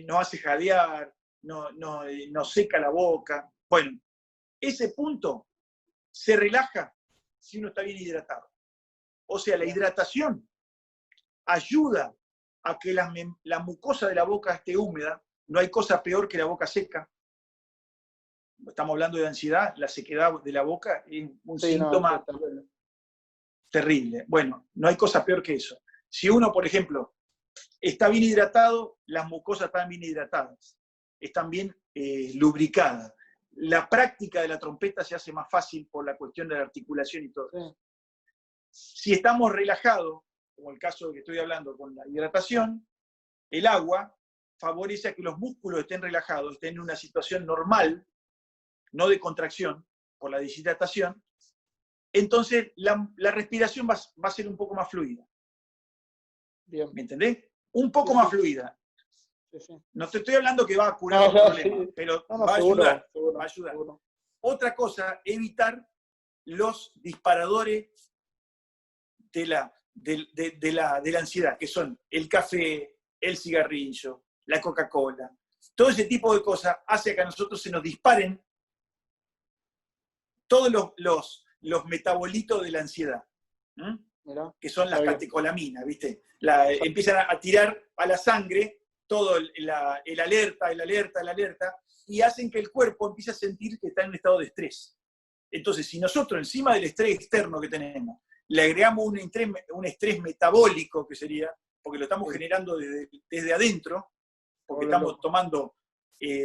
nos hace jadear, nos seca la boca. Bueno, ese punto se relaja si uno está bien hidratado. O sea, la hidratación ayuda a que la mucosa de la boca esté húmeda. No hay cosa peor que la boca seca. Estamos hablando de ansiedad, la sequedad de la boca es un síntoma terrible. Bueno, no hay cosa peor que eso. Si uno, por ejemplo, está bien hidratado, las mucosas están bien hidratadas, están bien lubricadas. La práctica de la trompeta se hace más fácil por la cuestión de la articulación y todo eso. Si estamos relajados, como el caso que estoy hablando con la hidratación, el agua favorece a que los músculos estén relajados, estén en una situación normal, no de contracción, por la deshidratación. Entonces la respiración va a ser un poco más fluida. Bien. ¿Me entendés? Un poco más fluida. Sí, sí. No te estoy hablando que va a curar el problema, pero va a ayudar. Seguro, Va a ayudar. seguro. Otra cosa, evitar los disparadores de la ansiedad, que son el café, el cigarrillo, la Coca-Cola. Todo ese tipo de cosas hace que a nosotros se nos disparen todos los metabolitos de la ansiedad, Mirá, que son las está bien. catecolaminas, ¿viste? Empiezan a tirar a la sangre todo el alerta, y hacen que el cuerpo empiece a sentir que está en un estado de estrés. Entonces, si nosotros, encima del estrés externo que tenemos, le agregamos un estrés metabólico, que sería, porque lo estamos generando desde adentro, porque estamos tomando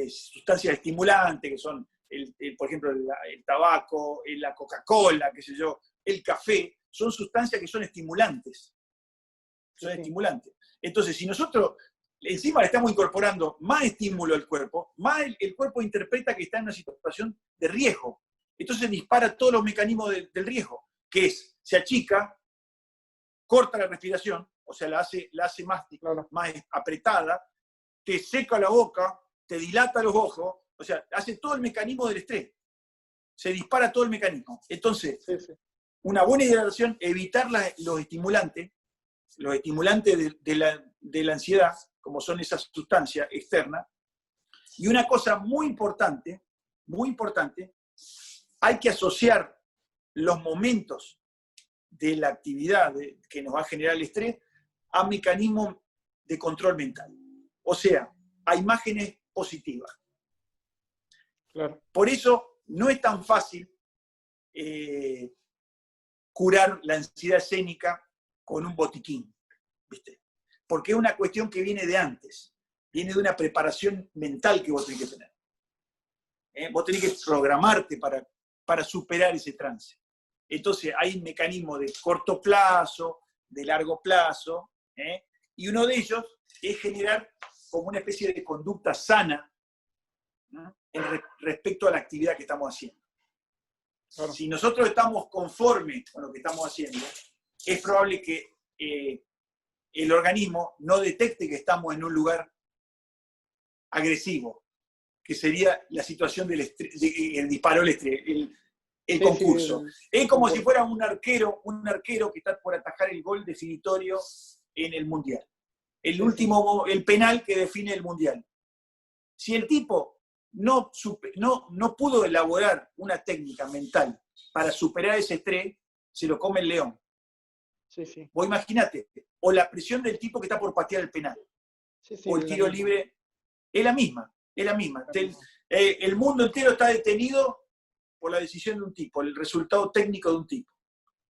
sustancias estimulantes, que son, por ejemplo, el tabaco, la Coca-Cola, qué sé yo, el café, son sustancias que son estimulantes. Son estimulantes. Entonces, si nosotros encima le estamos incorporando más estímulo al cuerpo, más el cuerpo interpreta que está en una situación de riesgo. Entonces dispara todos los mecanismos del riesgo, que es, se achica, corta la respiración, o sea, la hace más apretada, te seca la boca, te dilata los ojos, o sea, hace todo el mecanismo del estrés. Se dispara todo el mecanismo. Entonces, una buena hidratación, evitar los estimulantes de la ansiedad, como son esas sustancias externas. Y una cosa muy importante, hay que asociar los momentos de la actividad que nos va a generar el estrés a mecanismos de control mental. O sea, a imágenes positivas. Claro. Por eso no es tan fácil curar la ansiedad escénica con un botiquín, ¿viste? Porque es una cuestión que viene de antes, viene de una preparación mental que vos tenés que tener. Vos tenés que programarte para superar ese trance. Entonces hay mecanismos de corto plazo, de largo plazo, y uno de ellos es generar como una especie de conducta sana respecto a la actividad que estamos haciendo. Claro. Si nosotros estamos conformes con lo que estamos haciendo, es probable que el organismo no detecte que estamos en un lugar agresivo, que sería la situación del estrés, el disparo del estrés, el concurso. Es como si fuera un arquero que está por atajar el gol definitorio en el Mundial. El penal que define el Mundial. Si el tipo no pudo elaborar una técnica mental para superar ese estrés, se lo come el león. Sí. Vos imaginate, o la presión del tipo que está por patear el penal, o el tiro libre, es la misma. El mundo entero está detenido por la decisión de un tipo, el resultado técnico de un tipo.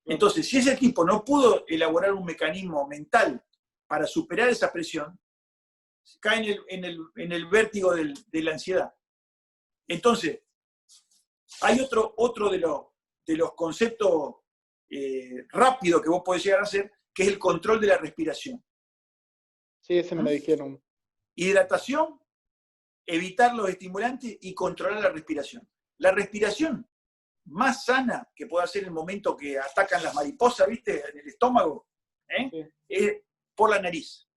Entonces, si ese tipo no pudo elaborar un mecanismo mental para superar esa presión, cae en el vértigo de la ansiedad. Entonces, hay otro de los conceptos rápidos que vos podés llegar a hacer, que es el control de la respiración. Sí, ese me lo dijeron. Hidratación, evitar los estimulantes y controlar la respiración. La respiración más sana que puede hacer en el momento que atacan las mariposas, ¿viste? En el estómago, es por la nariz.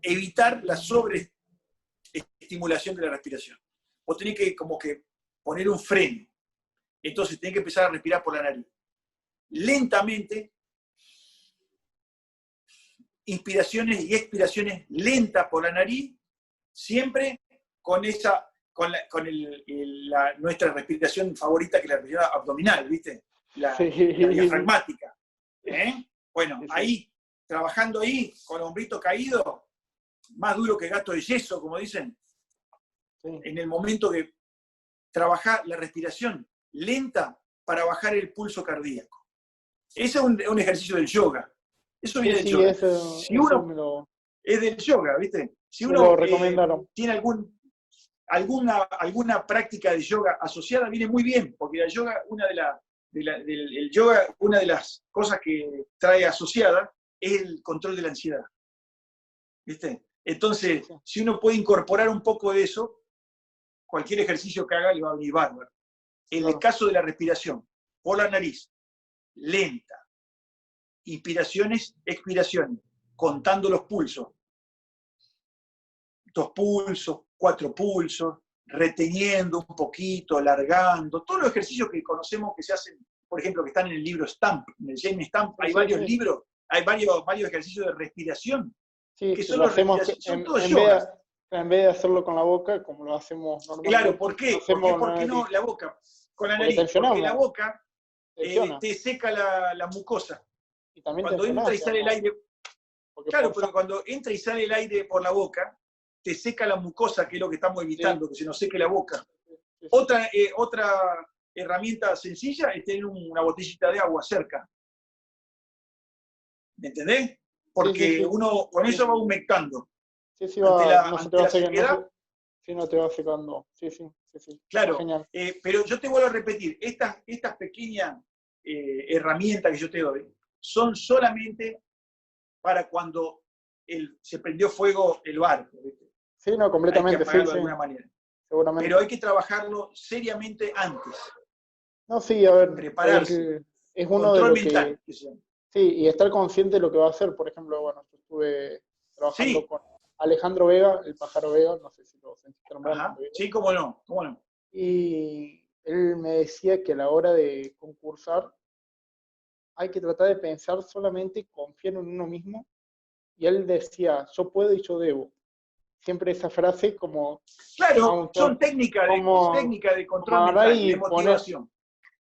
Evitar la sobreestimulación de la respiración. Vos tenés que como que poner un freno. Entonces tenés que empezar a respirar por la nariz. Lentamente, inspiraciones y expiraciones lentas por la nariz, siempre con nuestra respiración favorita, que es la respiración abdominal, ¿viste? La diafragmática. Bueno, ahí, trabajando ahí, con el hombrito caído, más duro que gato de yeso, como dicen, en el momento que trabajar la respiración lenta para bajar el pulso cardíaco. Ese es un ejercicio del yoga. Eso viene del yoga. Si uno es del yoga, ¿viste? Si uno tiene alguna práctica de yoga asociada, viene muy bien, porque el yoga, una de las cosas que trae asociada es el control de la ansiedad. ¿Viste? Entonces, si uno puede incorporar un poco de eso, cualquier ejercicio que haga le va a venir bárbaro. En el caso de la respiración, por la nariz, lenta, inspiraciones, expiraciones, contando los pulsos. 2 pulsos, 4 pulsos, reteniendo un poquito, alargando, todos los ejercicios que conocemos que se hacen, por ejemplo, que están en el libro Stamp, en el James Stamp, hay varios libros, hay varios ejercicios de respiración, que son los son todos yogas. En vez de hacerlo con la boca, como lo hacemos normalmente. Claro, ¿por qué? ¿Por qué no la boca? Con la nariz, porque la boca te seca la mucosa. Y también cuando entra y sale el aire. Claro, pero cuando entra y sale el aire por la boca, te seca la mucosa, que es lo que estamos evitando, que se nos seque la boca. Otra herramienta sencilla es tener una botellita de agua cerca. ¿Me entendés? Porque uno con eso va humectando. No te va secando. Sí. Claro, pero yo te vuelvo a repetir, estas pequeñas herramientas que yo te doy son solamente para cuando se prendió fuego el barco. ¿Viste? Sí, no, completamente. Hay que apagarlo de alguna manera. Seguramente. Pero hay que trabajarlo seriamente antes. No, sí, a ver. Prepararse. Es uno de los mental, que... Sí, y estar consciente de lo que va a hacer. Por ejemplo, bueno, yo estuve trabajando con Alejandro Vega, el pájaro Vega, no sé si lo sentiste nombrar. Sí, cómo no. Y él me decía que a la hora de concursar concursar, hay que tratar de pensar solamente, confiar en uno mismo. Y él decía, yo puedo y yo debo. Siempre esa frase como... Claro, son técnicas de como control agarrar mental, de y motivación.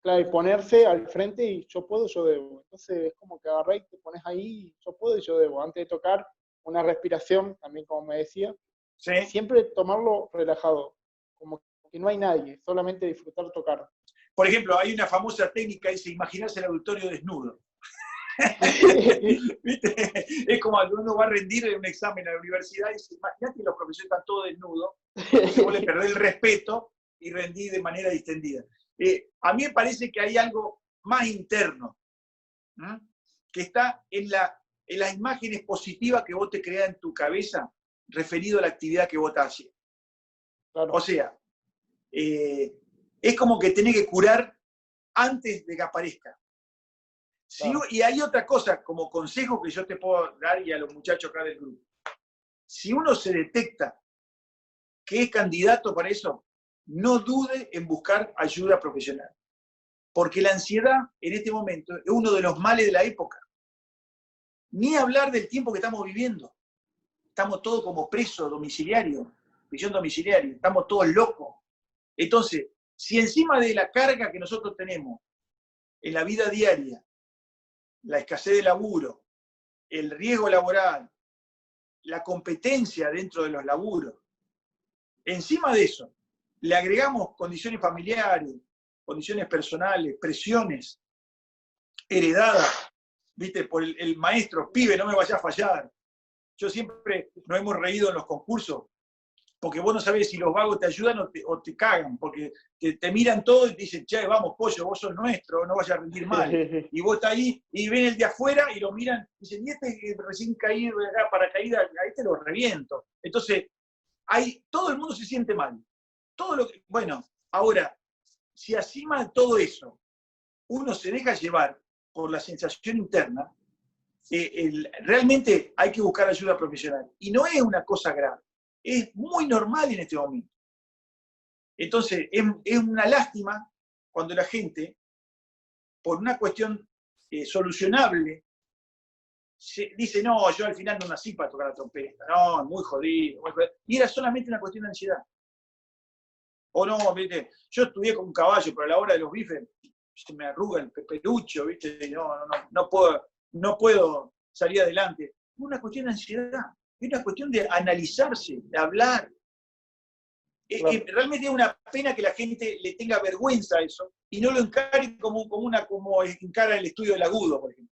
Claro, y ponerse al frente y yo puedo, yo debo. Entonces es como que agarrás y te pones ahí, yo puedo y yo debo. Antes de tocar, una respiración, también como me decía, ¿Sí? siempre tomarlo relajado, como que no hay nadie, solamente disfrutar tocar. Por ejemplo, hay una famosa técnica, dice, imaginarse el auditorio desnudo. ¿Viste? Es como cuando uno va a rendir un examen a la universidad y dice, imagínate que los profesores están todos desnudos, entonces vos le perdés el respeto y rendís de manera distendida. A mí me parece que hay algo más interno, ¿no? Que está en las imágenes positivas que vos te creas en tu cabeza referido a la actividad que vos estás haciendo. Claro. O sea, es como que tenés que curar antes de que aparezca. Sí, Claro. y hay otra cosa, como consejo que yo te puedo dar y a los muchachos acá del grupo. Si uno se detecta que es candidato para eso, no dude en buscar ayuda profesional. Porque la ansiedad en este momento es uno de los males de la época. Ni hablar del tiempo que estamos viviendo. Estamos todos como presos domiciliarios, prisión domiciliaria, estamos todos locos. Entonces, si encima de la carga que nosotros tenemos en la vida diaria, la escasez de laburo, el riesgo laboral, la competencia dentro de los laburos, encima de eso, le agregamos condiciones familiares, condiciones personales, presiones heredadas, ¿viste? Por el maestro, pibe, no me vaya a fallar. Yo siempre nos hemos reído en los concursos, porque vos no sabés si los vagos te ayudan o te cagan, porque te miran todo y te dicen, che, vamos, pollo, vos sos nuestro, no vayas a rendir mal. Y vos estás ahí y ven el de afuera y lo miran y dicen, y este que recién caído acá, paracaídas, ahí te lo reviento. Entonces, todo el mundo se siente mal. Bueno, ahora, si encima de todo eso uno se deja llevar por la sensación interna, realmente hay que buscar ayuda profesional. Y no es una cosa grave. Es muy normal en este momento. Entonces, es una lástima cuando la gente, por una cuestión solucionable, dice, no, yo al final no nací para tocar la trompeta, no, muy jodido. Y era solamente una cuestión de ansiedad. O no, ¿viste? Yo estudié con un caballo, pero a la hora de los bifes se me arruga el pelucho, ¿viste? No puedo salir adelante. Es una cuestión de ansiedad. Es una cuestión de analizarse, de hablar. Claro. Realmente es una pena que la gente le tenga vergüenza a eso y no lo encare como encara el estudio del agudo, por ejemplo.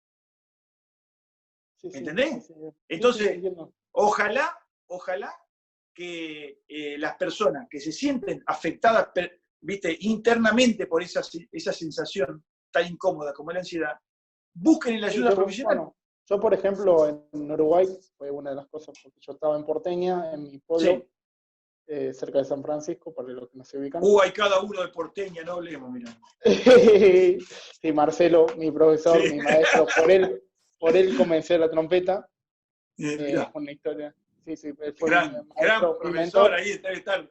Sí, ¿entendés? Sí. Entonces, ojalá que las personas que se sienten afectadas, ¿viste? Internamente por esa sensación tan incómoda como la ansiedad, busquen la ayuda profesional. Bueno, yo, por ejemplo, en Uruguay, fue una de las cosas, porque yo estaba en Porteña, en mi pueblo, cerca de San Francisco, para los que no se ubican. Hay cada uno de Porteña, no hablemos, mirá. Sí, Marcelo, mi profesor, mi maestro, por él comencé la trompeta. Una historia. Sí, fue gran profesor, ahí debe estar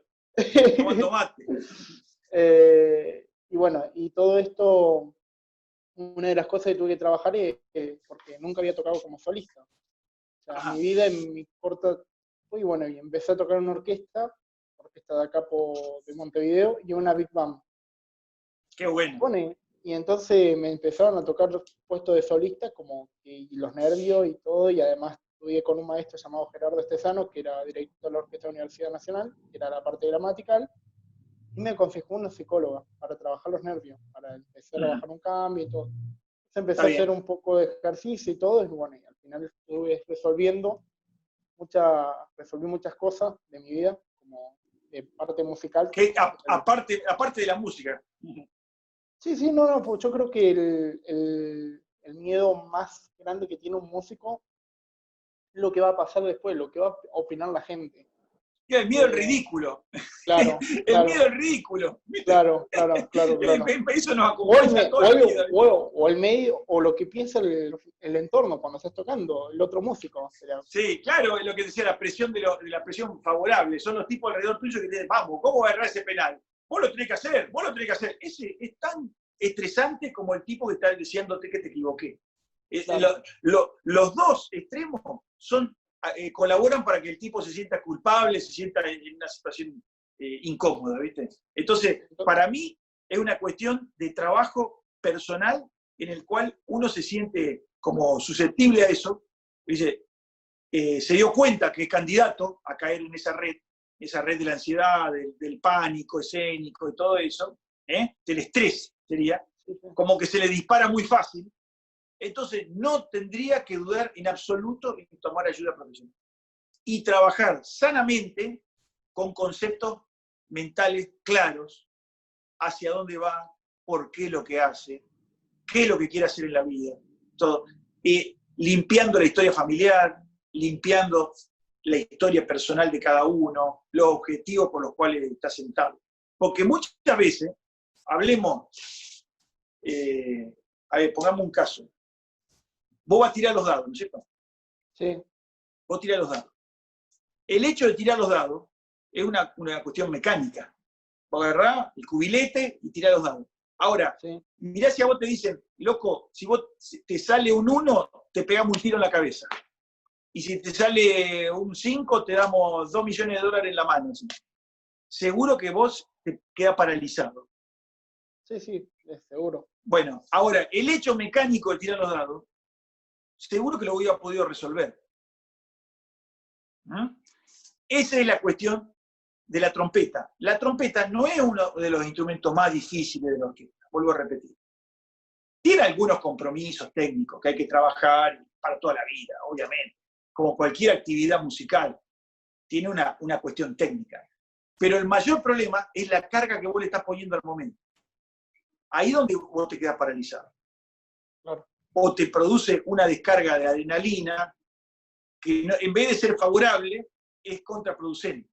tomando mate. Y bueno, y todo esto, una de las cosas que tuve que trabajar es porque nunca había tocado como solista. O sea, mi vida en mi corta, y bueno, y empecé a tocar en una orquesta de acá de Montevideo, y una big band. Qué bueno. Y entonces me empezaron a tocar puestos de solista, como y los nervios y todo, y además estudié con un maestro llamado Gerardo Estesano, que era director de la Orquesta de la Universidad Nacional, que era la parte gramatical, y me aconsejó una psicóloga para trabajar los nervios, para empezar a bajar un cambio y todo. Entonces empecé a hacer un poco de ejercicio y todo, y bueno, y al final estuve resolví muchas cosas de mi vida, como de parte musical. Aparte de la música. Sí, no, pues yo creo que el miedo más grande que tiene un músico es lo que va a pasar después, lo que va a opinar la gente. El miedo al ridículo. Claro. El miedo al ridículo. Claro. Eso nos acompaña toda la vida. O el medio, o lo que piensa el entorno cuando estás tocando, el otro músico. Sí, claro, es lo que decía, la presión de la presión favorable. Son los tipos alrededor tuyo que te dicen, vamos, ¿cómo va a agarrar ese penal? Vos lo tenés que hacer. Ese es tan estresante como el tipo que está diciéndote que te equivoqué. Claro. Los dos extremos colaboran para que el tipo se sienta culpable, se sienta en una situación incómoda, ¿viste? Entonces, para mí es una cuestión de trabajo personal en el cual uno se siente como susceptible a eso, dice, se dio cuenta que es candidato a caer en esa red de la ansiedad, del pánico escénico y todo eso, del estrés sería, como que se le dispara muy fácil, entonces no tendría que dudar en absoluto en tomar ayuda profesional. Y trabajar sanamente con conceptos mentales claros, hacia dónde va, por qué lo que hace, qué es lo que quiere hacer en la vida, todo. Limpiando la historia familiar, limpiando la historia personal de cada uno, los objetivos por los cuales está sentado. Porque muchas veces, hablemos, a ver, pongamos un caso. Vos vas a tirar los dados, ¿no es cierto? Sí. Vos tirás los dados. El hecho de tirar los dados es una cuestión mecánica. Vos agarrás el cubilete y tirás los dados. Ahora, Sí. mirá si a vos te dicen, loco, si te sale un 1, te pegamos un tiro en la cabeza. Y si te sale un 5, te damos $2 millones en la mano. ¿Sí? Seguro que vos te quedas paralizado. Sí, seguro. Bueno, ahora, el hecho mecánico de tirar los dados, seguro que lo hubiera podido resolver. ¿Mm? Esa es la cuestión de la trompeta. La trompeta no es uno de los instrumentos más difíciles de la orquesta, vuelvo a repetir. Tiene algunos compromisos técnicos que hay que trabajar para toda la vida, obviamente. Como cualquier actividad musical, tiene una cuestión técnica. Pero el mayor problema es la carga que vos le estás poniendo al momento. Ahí donde vos te quedás paralizado. Claro. O te produce una descarga de adrenalina que en vez de ser favorable, es contraproducente.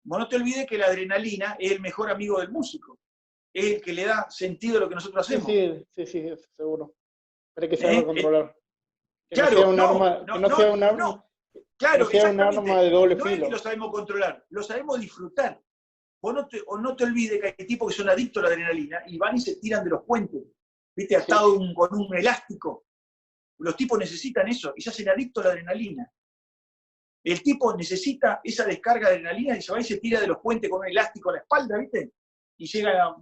Vos no te olvides que la adrenalina es el mejor amigo del músico. Es el que le da sentido a lo que nosotros hacemos. Sí, seguro. Pero hay que saberlo controlar. Que claro, no sea un arma, no, que no sea un arma, no, claro, que no sea un arma de doble no filo. es que lo sabemos controlar, lo sabemos disfrutar. Vos no te olvides que hay tipos que son adictos a la adrenalina y van y se tiran de los puentes, ¿viste? Atado con un elástico. Los tipos necesitan eso y se hacen adictos a la adrenalina. El tipo necesita esa descarga de adrenalina y se va y se tira de los puentes con un elástico a la espalda, ¿viste? Y llega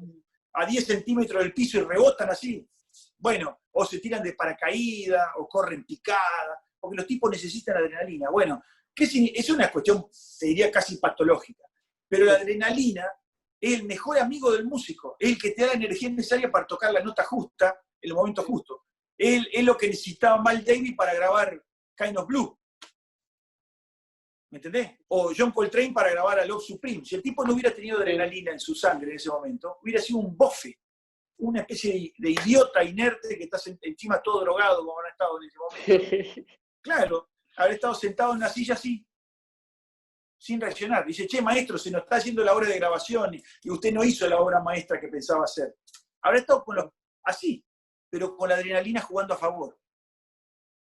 a 10 centímetros del piso y rebotan así. Bueno, o se tiran de paracaídas, o corren picadas, porque los tipos necesitan adrenalina. Bueno, es una cuestión, te diría, casi patológica. Pero la adrenalina es el mejor amigo del músico, es el que te da la energía necesaria para tocar la nota justa, en el momento justo. Es lo que necesitaba Miles Davis para grabar Kind of Blue. ¿Me entendés? O John Coltrane para grabar a Love Supreme. Si el tipo no hubiera tenido adrenalina en su sangre en ese momento, hubiera sido un bofe, una especie de idiota inerte que está encima todo drogado como han estado en ese momento. Claro, haber estado sentado en una silla así, sin reaccionar. Dice, che, maestro, se nos está haciendo la hora de grabación y usted no hizo la obra maestra que pensaba hacer. Habrá estado así, pero con la adrenalina jugando a favor.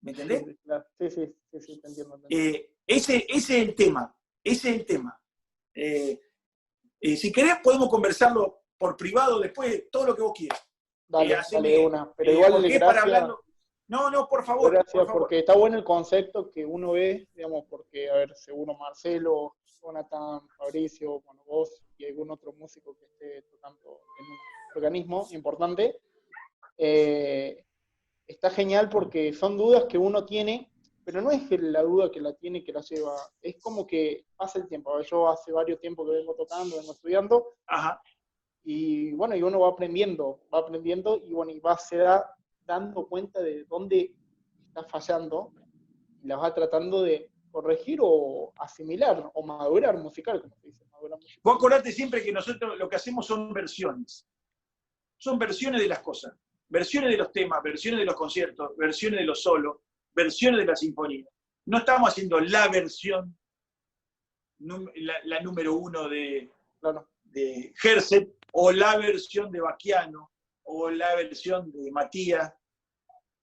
¿Me entendés? Sí, te entiendo. Ese es el tema. Si querés, podemos conversarlo por privado después, todo lo que vos quieras. Dale una. Pero igual, gracias. No, por favor. Gracias, por favor. porque está bueno el concepto que uno ve, digamos, porque, a ver, seguro Marcelo, Jonathan, Fabricio, bueno, vos y algún otro músico que esté tocando en un organismo importante, está genial porque son dudas que uno tiene, pero no es que la duda que la tiene que la lleva, es como que pasa el tiempo. A ver, yo hace varios tiempos que vengo tocando, vengo estudiando, Ajá. Y bueno, y uno va aprendiendo, y bueno, y se da dando cuenta de dónde está fallando, y las va tratando de corregir o asimilar, o madurar musical, como se dice. Vos acordate siempre que nosotros lo que hacemos son versiones. Son versiones de las cosas. Versiones de los temas, versiones de los conciertos, versiones de los solos, versiones de la sinfonía. No estamos haciendo la versión, la número 1 de Herset, o la versión de Bachiano, o la versión de Matías,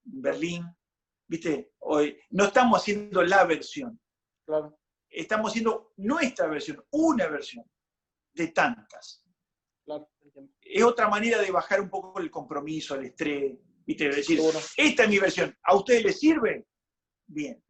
Berlín, ¿viste? Hoy, no estamos haciendo la versión. Claro. Estamos haciendo nuestra versión, una versión de tantas. Claro, entiendo. Es otra manera de bajar un poco el compromiso, el estrés, ¿viste? De decir, Seguro. esta es mi versión, ¿a ustedes les sirve? Bien.